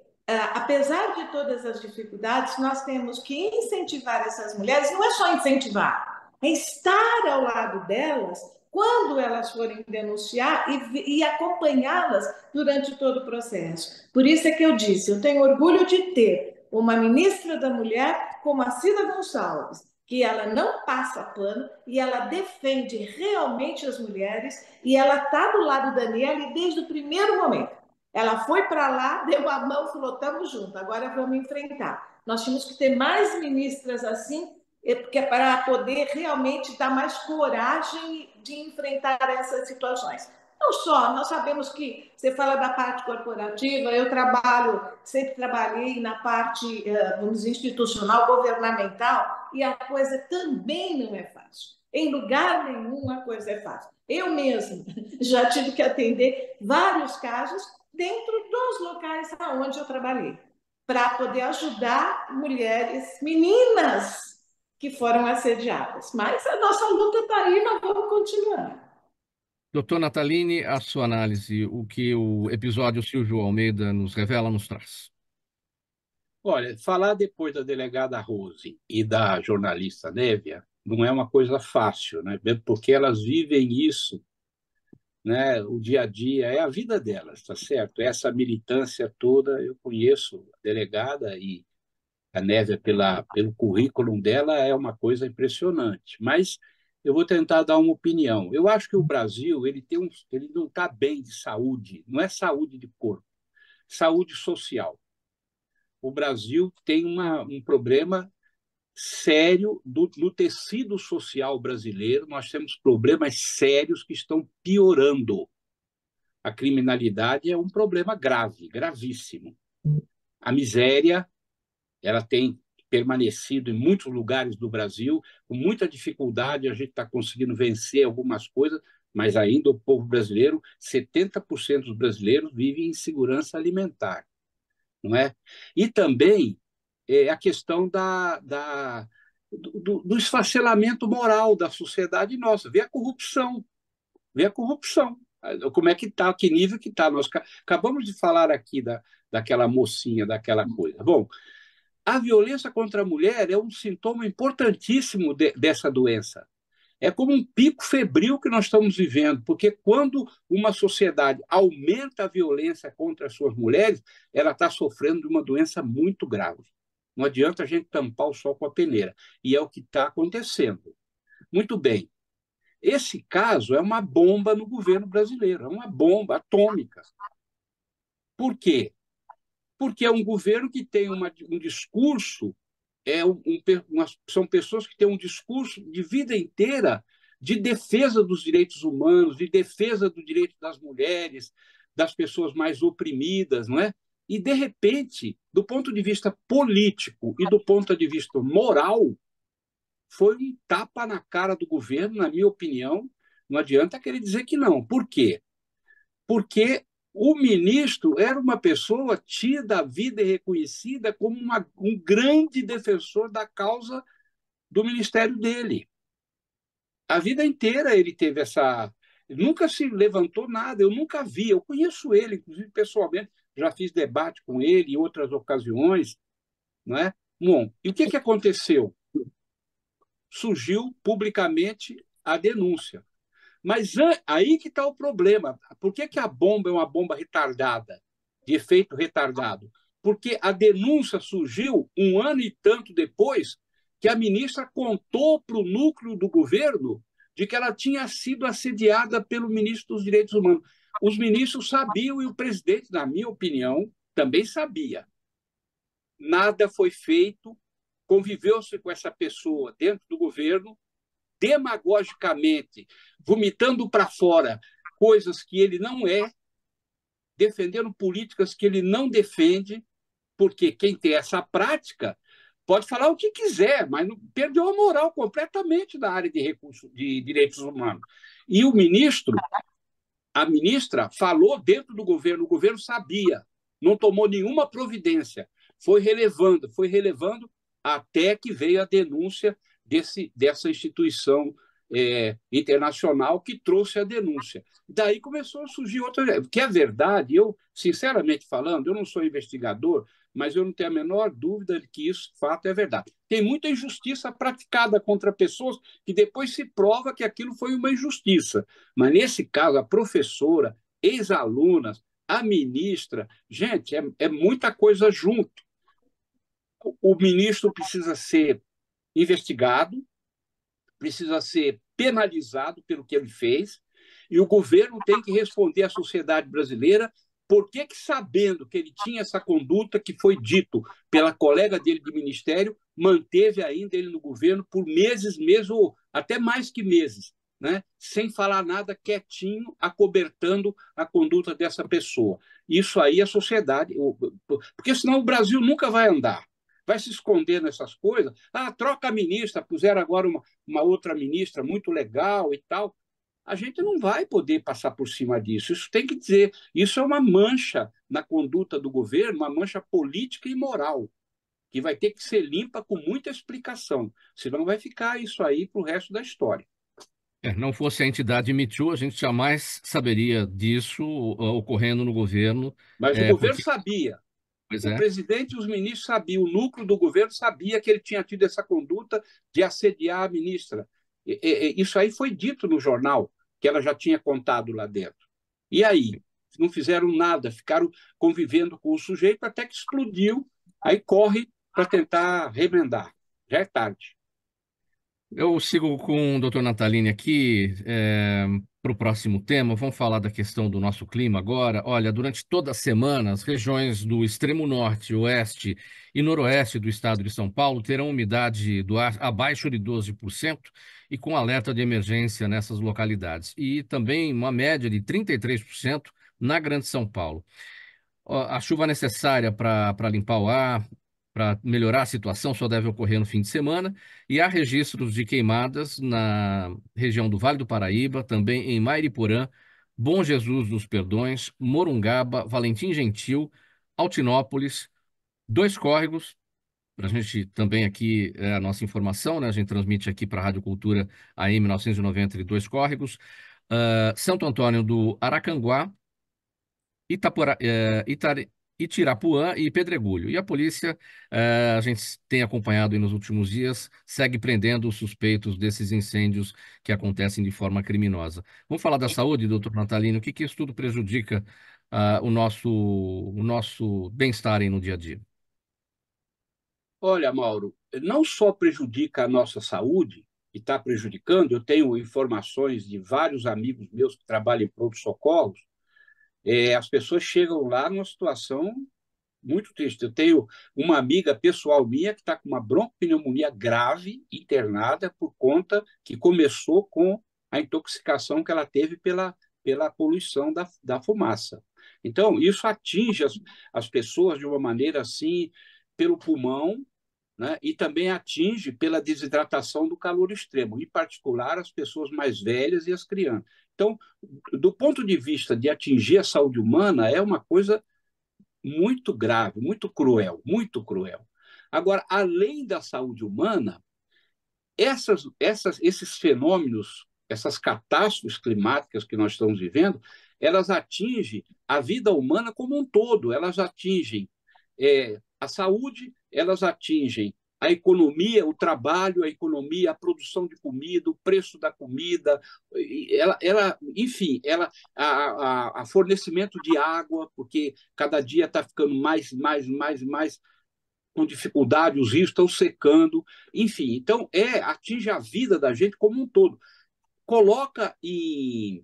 apesar de todas as dificuldades, nós temos que incentivar essas mulheres. Não é só incentivar, é estar ao lado delas quando elas forem denunciar e acompanhá-las durante todo o processo. Por isso é que eu disse, eu tenho orgulho de ter uma ministra da Mulher como a Cida Gonçalves, que ela não passa pano e ela defende realmente as mulheres e ela está do lado da Daniela desde o primeiro momento. Ela foi para lá, deu a mão, falou, estamos juntos, agora vamos enfrentar. Nós tínhamos que ter mais ministras assim, porque para poder realmente dar mais coragem de enfrentar essas situações. Não só, nós sabemos que você fala da parte corporativa, eu trabalho, sempre trabalhei na parte, vamos dizer, institucional, governamental, e a coisa também não é fácil. Em lugar nenhum a coisa é fácil. Eu mesma já tive que atender vários casos dentro dos locais onde eu trabalhei, para poder ajudar mulheres, meninas que foram assediadas. Mas a nossa luta está aí, nós vamos continuar. doutor Nataline, a sua análise, o que o episódio Silvio Almeida nos revela, nos traz. Olha, falar depois da delegada Rose e da jornalista Névia não é uma coisa fácil, né? Porque elas vivem isso, né? O dia a dia é a vida delas, tá certo? Essa militância toda, eu conheço a delegada e a Névia pelo currículo dela é uma coisa impressionante. Mas eu vou tentar dar uma opinião. Eu acho que o Brasil ele não está bem de saúde, não é saúde de corpo, saúde social. O Brasil tem um problema sério no tecido social brasileiro. Nós temos problemas sérios que estão piorando. A criminalidade é um problema grave, gravíssimo. A miséria, ela tem permanecido em muitos lugares do Brasil, com muita dificuldade a gente está conseguindo vencer algumas coisas, mas ainda o povo brasileiro, 70% dos brasileiros vivem em insegurança alimentar, não é? E também a questão do esfacelamento moral da sociedade nossa. Vê a corrupção. Como é que está, que nível que está. Nós acabamos de falar aqui daquela mocinha, daquela coisa. Bom, a violência contra a mulher é um sintoma importantíssimo dessa doença. É como um pico febril que nós estamos vivendo, porque quando uma sociedade aumenta a violência contra as suas mulheres, ela está sofrendo de uma doença muito grave. Não adianta a gente tampar o sol com a peneira. E é o que está acontecendo. Muito bem. Esse caso é uma bomba no governo brasileiro, é uma bomba atômica. Por quê? Porque é um governo que tem um discurso, são pessoas que têm um discurso de vida inteira de defesa dos direitos humanos, de defesa do direito das mulheres, das pessoas mais oprimidas, não é? E, de repente, do ponto de vista político e do ponto de vista moral, foi um tapa na cara do governo, na minha opinião. Não adianta querer dizer que não. Por quê? Porque o ministro era uma pessoa tida, vida e reconhecida como um grande defensor da causa do ministério dele. A vida inteira ele teve essa... Nunca se levantou nada, eu nunca vi. Eu conheço ele, inclusive pessoalmente, já fiz debate com ele em outras ocasiões, não é? Bom, e o que aconteceu? Surgiu publicamente a denúncia. Mas aí que está o problema. Por que a bomba é uma bomba retardada, de efeito retardado? Porque a denúncia surgiu um ano e tanto depois que a ministra contou para o núcleo do governo de que ela tinha sido assediada pelo ministro dos Direitos Humanos. Os ministros sabiam e o presidente, na minha opinião, também sabia. Nada foi feito, conviveu-se com essa pessoa dentro do governo, demagogicamente, vomitando para fora coisas que ele não é, defendendo políticas que ele não defende, porque quem tem essa prática pode falar o que quiser, mas perdeu a moral completamente na área de recursos de direitos humanos. E a ministra falou dentro do governo, o governo sabia, não tomou nenhuma providência, foi relevando até que veio a denúncia dessa instituição internacional que trouxe a denúncia. Daí começou a surgir outra... Que é verdade, eu, sinceramente falando, eu não sou investigador, mas eu não tenho a menor dúvida de que isso, de fato, é verdade. Tem muita injustiça praticada contra pessoas que depois se prova que aquilo foi uma injustiça. Mas, nesse caso, a professora, ex-alunas, a ministra, gente, é muita coisa junto. O ministro precisa ser investigado, precisa ser penalizado pelo que ele fez, e o governo tem que responder à sociedade brasileira por que, sabendo que ele tinha essa conduta que foi dito pela colega dele de ministério, manteve ainda ele no governo por meses, ou até mais que meses, né? Sem falar nada, quietinho, acobertando a conduta dessa pessoa. Isso aí a sociedade... Porque senão o Brasil nunca vai andar. Vai se esconder nessas coisas. Troca a ministra, puseram agora uma outra ministra muito legal e tal. A gente não vai poder passar por cima disso. Isso tem que dizer, isso é uma mancha na conduta do governo, uma mancha política e moral, que vai ter que ser limpa com muita explicação, senão vai ficar isso aí para o resto da história. Não fosse a entidade Me Too, a gente jamais saberia disso ocorrendo no governo. Mas o governo sabia. Pois o presidente e os ministros sabiam, o núcleo do governo sabia que ele tinha tido essa conduta de assediar a ministra. Isso aí foi dito no jornal, que ela já tinha contado lá dentro. E aí? Não fizeram nada, ficaram convivendo com o sujeito até que explodiu, aí corre para tentar remendar. Já é tarde. Eu sigo com o doutor Natalini aqui para o próximo tema. Vamos falar da questão do nosso clima agora. Olha, durante toda a semana, as regiões do extremo norte, oeste e noroeste do estado de São Paulo terão umidade do ar abaixo de 12% e com alerta de emergência nessas localidades. E também uma média de 33% na Grande São Paulo. A chuva necessária para limpar o ar, para melhorar a situação, só deve ocorrer no fim de semana, e há registros de queimadas na região do Vale do Paraíba, também em Mairiporã, Bom Jesus dos Perdões, Morungaba, Valentim Gentil, Altinópolis, Dois Córregos, para a gente também aqui, a nossa informação, né? A gente transmite aqui para a Rádio Cultura AM 1990 de Dois Córregos, Santo Antônio do Aracanguá, Itirapuã e Pedregulho. E a polícia, a gente tem acompanhado aí nos últimos dias, segue prendendo os suspeitos desses incêndios que acontecem de forma criminosa. Vamos falar da saúde, doutor Natalino? O que isso tudo prejudica o nosso bem-estar aí no dia a dia? Olha, Mauro, não só prejudica a nossa saúde, e está prejudicando, eu tenho informações de vários amigos meus que trabalham em pronto-socorros, as pessoas chegam lá numa situação muito triste. Eu tenho uma amiga pessoal minha que está com uma bronquopneumonia grave, internada, por conta que começou com a intoxicação que ela teve pela poluição da fumaça. Então, isso atinge as pessoas de uma maneira assim, pelo pulmão, né? E também atinge pela desidratação do calor extremo, em particular as pessoas mais velhas e as crianças. Então, do ponto de vista de atingir a saúde humana, é uma coisa muito grave, muito cruel, muito cruel. Agora, além da saúde humana, esses fenômenos, essas catástrofes climáticas que nós estamos vivendo, elas atingem a vida humana como um todo, elas atingem a saúde, elas atingem a economia, o trabalho, a economia, a produção de comida, o preço da comida, enfim, a fornecimento de água, porque cada dia está ficando mais com dificuldade, os rios estão secando, enfim, então atinge a vida da gente como um todo. coloca em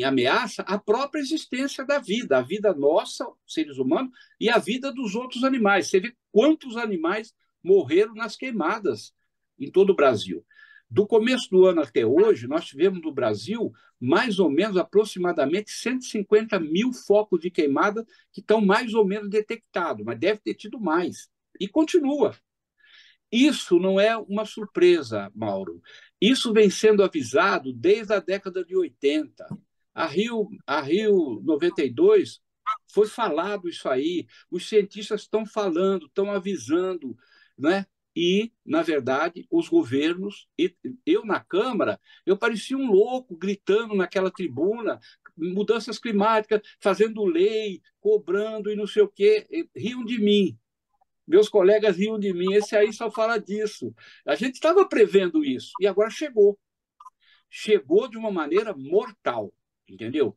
ameaça a própria existência da vida, a vida nossa, seres humanos, e a vida dos outros animais. Você vê quantos animais morreram nas queimadas em todo o Brasil. Do começo do ano até hoje, nós tivemos no Brasil mais ou menos, aproximadamente 150 mil focos de queimada que estão mais ou menos detectados, mas deve ter tido mais. E continua. Isso não é uma surpresa, Mauro. Isso vem sendo avisado desde a década de 80. A Rio 92 foi falado isso aí, os cientistas estão falando, estão avisando, né? E, na verdade, os governos, e eu na Câmara, eu parecia um louco gritando naquela tribuna, mudanças climáticas, fazendo lei, cobrando e não sei o quê, riam de mim. Meus colegas riam de mim, esse aí só fala disso. A gente estava prevendo isso, e agora chegou. Chegou de uma maneira mortal, entendeu?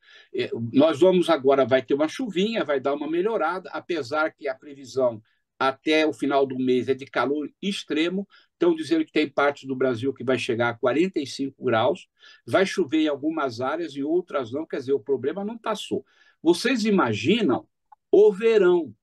Nós vamos agora, vai ter uma chuvinha, vai dar uma melhorada, apesar que a previsão até o final do mês é de calor extremo. Estão dizendo que tem partes do Brasil que vai chegar a 45 graus, vai chover em algumas áreas e outras não, quer dizer, o problema não passou. Vocês imaginam o verão,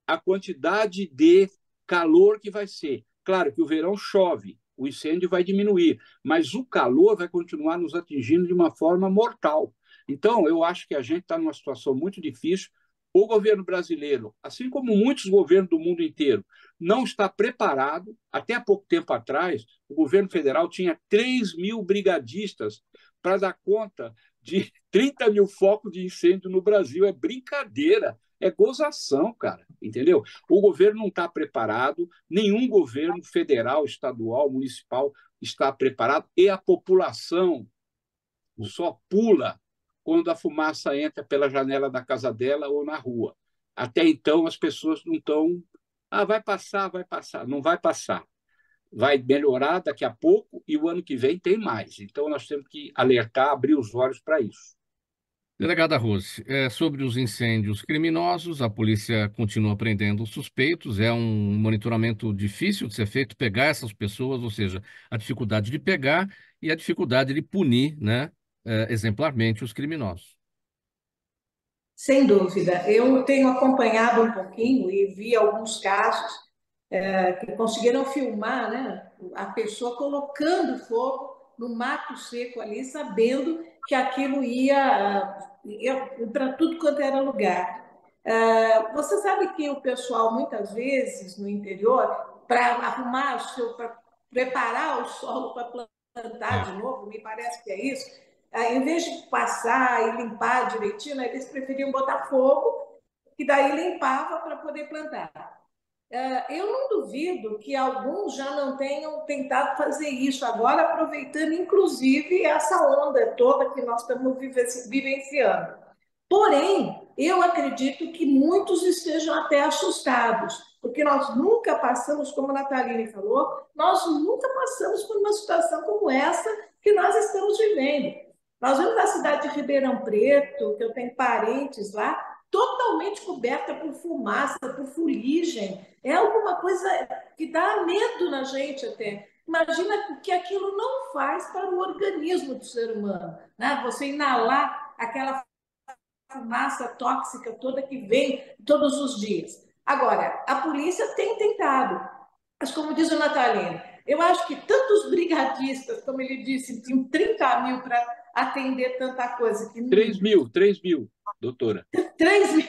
a quantidade de calor que vai ser. Claro que o verão chove, o incêndio vai diminuir, mas o calor vai continuar nos atingindo de uma forma mortal. Então, eu acho que a gente está numa situação muito difícil. O governo brasileiro, assim como muitos governos do mundo inteiro, não está preparado. Até há pouco tempo atrás, o governo federal tinha 3 mil brigadistas para dar conta de 30 mil focos de incêndio no Brasil. É brincadeira, é gozação, cara, entendeu? O governo não está preparado, nenhum governo federal, estadual, municipal está preparado, e a população só pula quando a fumaça entra pela janela da casa dela ou na rua. Até então, as pessoas não estão... vai passar, vai passar. Não vai passar. Vai melhorar daqui a pouco e o ano que vem tem mais. Então, nós temos que alertar, abrir os olhos para isso. Delegada Rose, sobre os incêndios criminosos, a polícia continua prendendo os suspeitos, é um monitoramento difícil de ser feito, pegar essas pessoas, ou seja, a dificuldade de pegar e a dificuldade de punir, né, exemplarmente os criminosos. Sem dúvida. Eu tenho acompanhado um pouquinho e vi alguns casos que conseguiram filmar, né, a pessoa colocando fogo no mato seco ali, sabendo que aquilo ia para tudo quanto era lugar. Você sabe que o pessoal, muitas vezes, no interior, para arrumar para preparar o solo para plantar de novo, me parece que é isso, em vez de passar e limpar direitinho, eles preferiam botar fogo, que daí limpava para poder plantar. Eu não duvido que alguns já não tenham tentado fazer isso agora, aproveitando inclusive essa onda toda que nós estamos vivenciando. Porém, eu acredito que muitos estejam até assustados, porque nós nunca passamos, como a Nataline falou, nós nunca passamos por uma situação como essa que nós estamos vivendo. Nós vemos na cidade de Ribeirão Preto, que eu tenho parentes lá, totalmente coberta por fumaça, por fuligem. É alguma coisa que dá medo na gente até. Imagina o que aquilo não faz para o organismo do ser humano, né? Você inalar aquela fumaça tóxica toda que vem todos os dias. Agora, a polícia tem tentado, mas como diz o Natalino, eu acho que tantos brigadistas, como ele disse, tinham 30 mil para atender tanta coisa. Que 3 mil, doutora. 3 mil,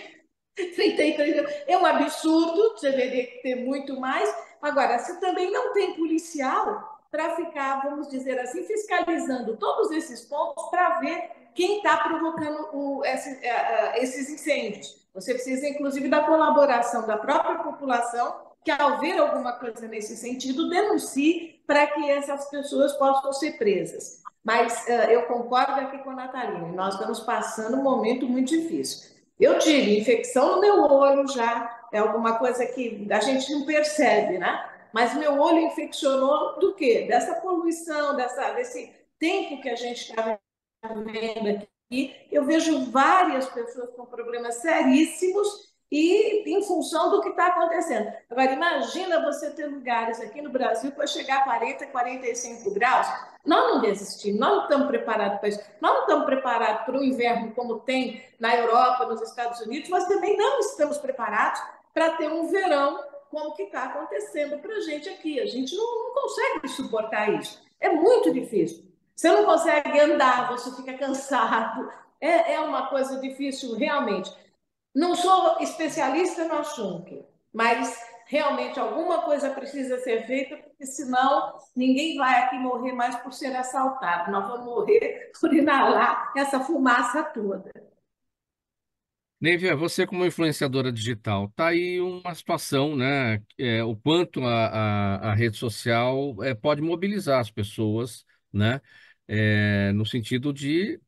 33 mil. É um absurdo, você deveria ter muito mais. Agora, se também não tem policial para ficar, vamos dizer assim, fiscalizando todos esses pontos para ver quem está provocando esses incêndios. Você precisa, inclusive, da colaboração da própria população, que, ao ver alguma coisa nesse sentido, denuncie para que essas pessoas possam ser presas. Mas eu concordo aqui com a Natalina, nós estamos passando um momento muito difícil. Eu tive infecção no meu olho já, é alguma coisa que a gente não percebe, né? Mas meu olho infeccionou do quê? Dessa poluição, desse tempo que a gente está vendo aqui. Eu vejo várias pessoas com problemas seríssimos e em função do que está acontecendo. Agora, imagina você ter lugares aqui no Brasil para chegar a 40, 45 graus. Nós não resistimos, nós não estamos preparados para isso. Nós não estamos preparados para o inverno como tem na Europa, nos Estados Unidos, mas também não estamos preparados para ter um verão como que está acontecendo para a gente aqui. A gente não consegue suportar isso. É muito difícil. Você não consegue andar, você fica cansado. É uma coisa difícil, realmente. Não sou especialista no assunto, mas realmente alguma coisa precisa ser feita, porque senão ninguém vai aqui morrer mais por ser assaltado. Nós vamos morrer por inalar essa fumaça toda. Nívia, você como influenciadora digital, tá aí uma situação, né? O quanto a rede social pode mobilizar as pessoas, né? No sentido de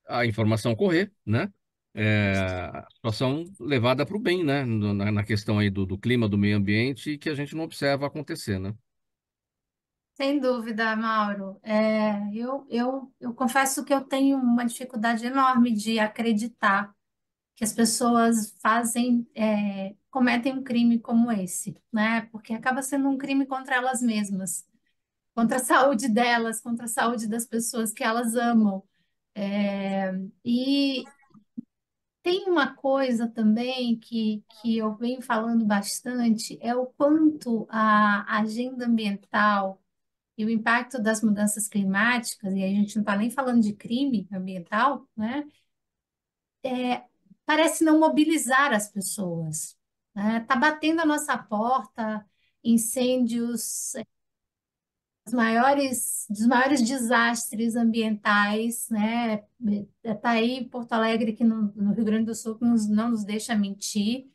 a informação correr, né? A situação levada para o bem, né? Na questão aí do clima, do meio ambiente, que a gente não observa acontecer, né? Sem dúvida, Mauro. Eu confesso que eu tenho uma dificuldade enorme de acreditar que as pessoas cometem um crime como esse, né? Porque acaba sendo um crime contra elas mesmas, contra a saúde delas, contra a saúde das pessoas que elas amam. E tem uma coisa também que eu venho falando bastante, é o quanto a agenda ambiental e o impacto das mudanças climáticas, e a gente não está nem falando de crime ambiental, né? Parece não mobilizar as pessoas, né? Tá batendo a nossa porta, incêndios, dos maiores desastres ambientais, né? Tá aí Porto Alegre, que no Rio Grande do Sul, que não nos deixa mentir.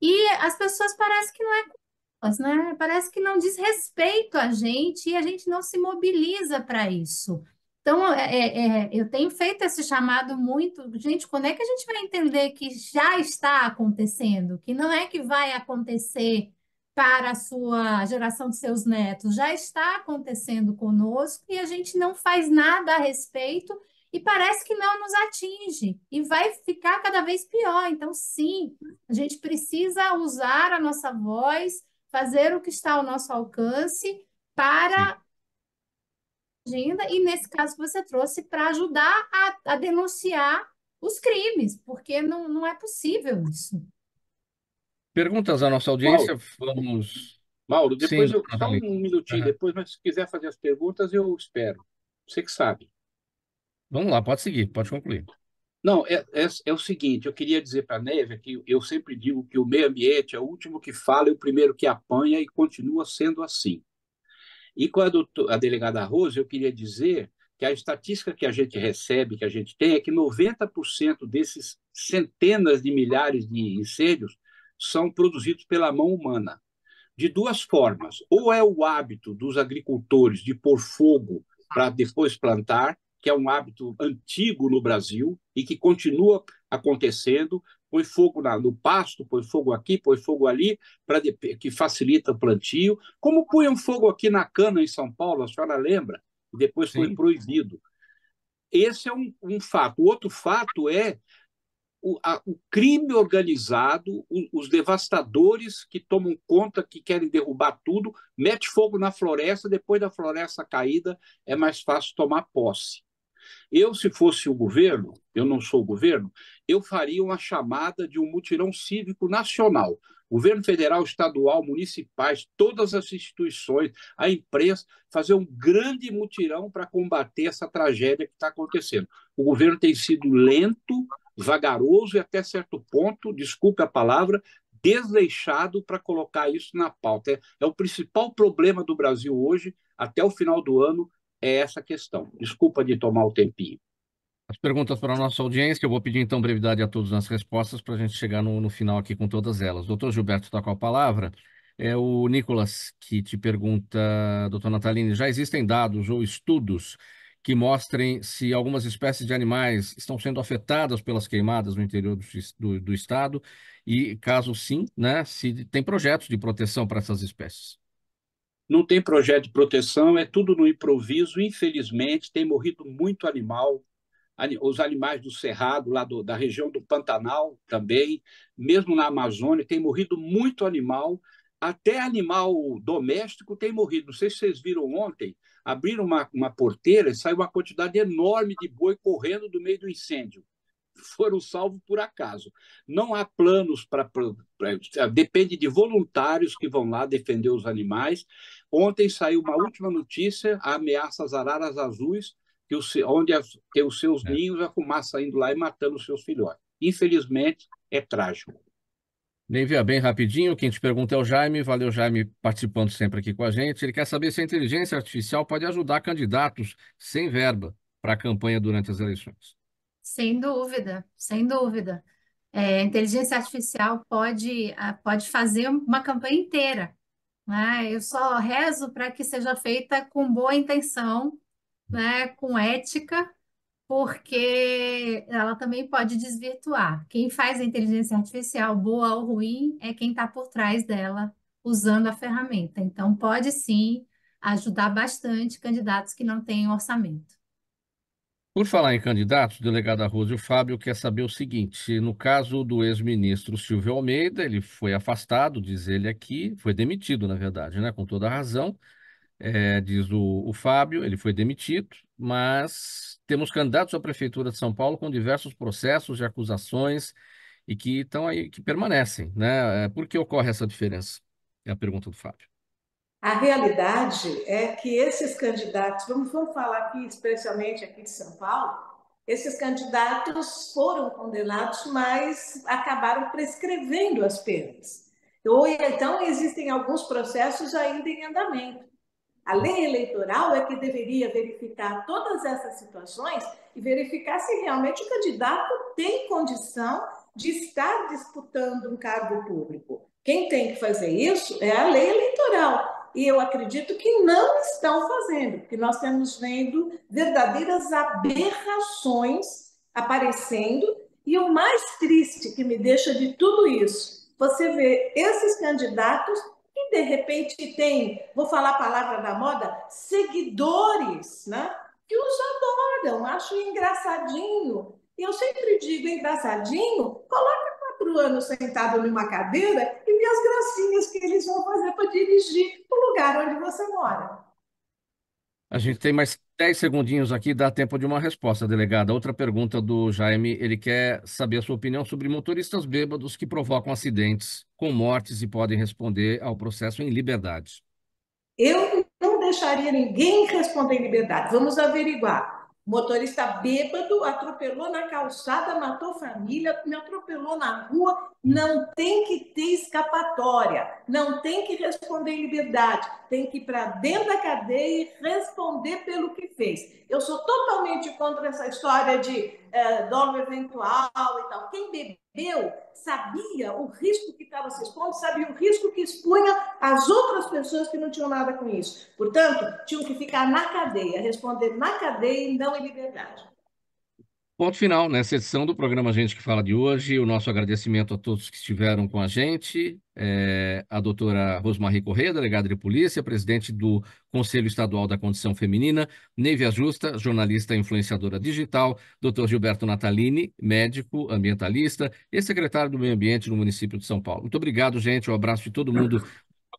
E as pessoas parecem que não é com elas, né? Parece que não diz respeito a gente e a gente não se mobiliza para isso. Então, eu tenho feito esse chamado muito, gente, quando é que a gente vai entender que já está acontecendo, que não é que vai acontecer para a sua geração de seus netos, já está acontecendo conosco e a gente não faz nada a respeito e parece que não nos atinge e vai ficar cada vez pior. Então, sim, a gente precisa usar a nossa voz, fazer o que está ao nosso alcance Sim. para agenda, e nesse caso que você trouxe, para ajudar a denunciar os crimes, porque não é possível isso. Perguntas à nossa audiência, Mauro, vamos. Mauro, Sim, depois doutor só Natalino. um minutinho Aham. depois, mas se quiser fazer as perguntas, eu espero. Você que sabe. Vamos lá, pode seguir, pode concluir. Não, é o seguinte, eu queria dizer para a Neve que eu sempre digo que o meio ambiente é o último que fala e o primeiro que apanha e continua sendo assim. E com a delegada Rose, eu queria dizer que a estatística que a gente recebe, que a gente tem, é que 90% desses centenas de milhares de incêndios são produzidos pela mão humana. De duas formas. Ou é o hábito dos agricultores de pôr fogo para depois plantar, que é um hábito antigo no Brasil e que continua acontecendo. Põe fogo no pasto, põe fogo aqui, põe fogo ali, que facilita o plantio. Como põe um fogo aqui na cana em São Paulo, a senhora lembra? E depois foi Sim. proibido. Esse é um fato. O outro fato é o crime organizado, os devastadores que tomam conta, que querem derrubar tudo, mete fogo na floresta, depois da floresta caída é mais fácil tomar posse. Eu, se fosse o governo, eu não sou o governo, eu faria uma chamada de um mutirão cívico nacional. Governo federal, estadual, municipais, todas as instituições, a imprensa, fazer um grande mutirão para combater essa tragédia que está acontecendo. O governo tem sido lento, vagaroso e até certo ponto, desculpe a palavra, desleixado para colocar isso na pauta. É o principal problema do Brasil hoje, até o final do ano, é essa questão. Desculpa de tomar o tempinho. As perguntas para a nossa audiência, eu vou pedir então brevidade a todos nas respostas para a gente chegar no final aqui com todas elas. Doutor Gilberto está com a palavra. É o Nicolas que te pergunta, doutor Natalini, já existem dados ou estudos que mostrem se algumas espécies de animais estão sendo afetadas pelas queimadas no interior do estado? E, caso sim, né, se tem projetos de proteção para essas espécies? Não tem projeto de proteção, é tudo no improviso. Infelizmente, tem morrido muito animal. os animais do Cerrado, lá da região do Pantanal também, mesmo na Amazônia, tem morrido muito animal, até animal doméstico tem morrido. Não sei se vocês viram ontem, abriram uma porteira e saiu uma quantidade enorme de boi correndo do meio do incêndio. Foram salvos por acaso. Não há planos para. Depende de voluntários que vão lá defender os animais. Ontem saiu uma última notícia: a ameaça às araras azuis, onde tem os seus ninhos, a fumaça indo lá e matando os seus filhotes. Infelizmente, é trágico. Nem via bem rapidinho, quem te pergunta é o Jaime. Valeu, Jaime, participando sempre aqui com a gente. Ele quer saber se a inteligência artificial pode ajudar candidatos sem verba para a campanha durante as eleições. Sem dúvida, sem dúvida. A inteligência artificial pode fazer uma campanha inteira, né? Eu só rezo para que seja feita com boa intenção, né? Com ética, porque ela também pode desvirtuar. Quem faz a inteligência artificial, boa ou ruim, é quem está por trás dela, usando a ferramenta. Então, pode sim ajudar bastante candidatos que não têm orçamento. Por falar em candidatos, o delegado Arroso e o Fábio quer saber o seguinte: no caso do ex-ministro Silvio Almeida, ele foi afastado, diz ele aqui, foi demitido, na verdade, né? Com toda a razão, diz o Fábio, ele foi demitido, mas temos candidatos à Prefeitura de São Paulo com diversos processos de acusações e que estão aí, que permanecem, né? Por que ocorre essa diferença? É a pergunta do Fábio. A realidade é que esses candidatos, vamos falar aqui, especialmente aqui de São Paulo, esses candidatos foram condenados, mas acabaram prescrevendo as penas. Ou então existem alguns processos ainda em andamento. A lei eleitoral é que deveria verificar todas essas situações e verificar se realmente o candidato tem condição de estar disputando um cargo público. Quem tem que fazer isso é a lei eleitoral. E eu acredito que não estão fazendo, porque nós estamos vendo verdadeiras aberrações aparecendo. E o mais triste que me deixa de tudo isso, você vê esses candidatos e de repente tem, vou falar a palavra da moda, seguidores, né? Que os adoram, acham engraçadinho. E eu sempre digo engraçadinho, coloca 4 anos sentado numa cadeira e vê as gracinhas que eles vão fazer para dirigir o lugar onde você mora. A gente tem mais 10 segundinhos aqui, dá tempo de uma resposta, delegada. Outra pergunta do Jaime, ele quer saber a sua opinião sobre motoristas bêbados que provocam acidentes com mortes e podem responder ao processo em liberdade. Eu não deixaria ninguém responder em liberdade. Vamos averiguar. Motorista bêbado atropelou na calçada, matou família, me atropelou na rua. Não tem que ter escapatória, não tem que responder em liberdade, tem que ir para dentro da cadeia e responder pelo que fez. Eu sou totalmente contra essa história de dolo eventual e tal. Quem bebeu sabia o risco que estava se expondo, sabia o risco que expunha as outras pessoas que não tinham nada com isso. Portanto, tinham que ficar na cadeia, responder na cadeia e não em liberdade. Ponto final nessa edição do programa Gente que Fala de hoje. O nosso agradecimento a todos que estiveram com a gente. A doutora Rosmarie Corrêa, delegada de polícia, presidente do Conselho Estadual da Condição Feminina, Neivia Justa, jornalista e influenciadora digital, doutor Gilberto Natalini, médico, ambientalista e secretário do Meio Ambiente no município de São Paulo. Muito obrigado, gente. Um abraço de todo mundo.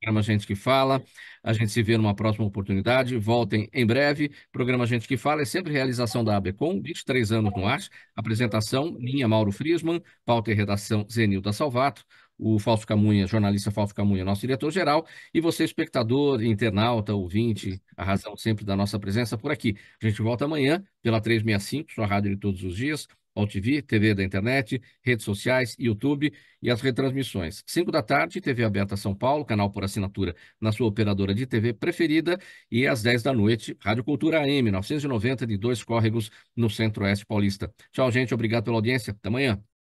Programa Gente que Fala. A gente se vê numa próxima oportunidade. Voltem em breve. Programa Gente que Fala é sempre realização da ABCom, 23 anos no ar. Apresentação, minha Mauro Friesman, pauta e redação Zenilda Salvato. O Fausto Camunha, jornalista Fausto Camunha, nosso diretor-geral. E você, espectador, internauta, ouvinte, a razão sempre da nossa presença por aqui. A gente volta amanhã pela 365, sua rádio de todos os dias. TV, TV da internet, redes sociais, YouTube e as retransmissões. 5 da tarde, TV aberta São Paulo, canal por assinatura na sua operadora de TV preferida. E às 10 da noite, Rádio Cultura AM, 990 de Dois Córregos, no Centro-Oeste Paulista. Tchau, gente. Obrigado pela audiência. Até amanhã.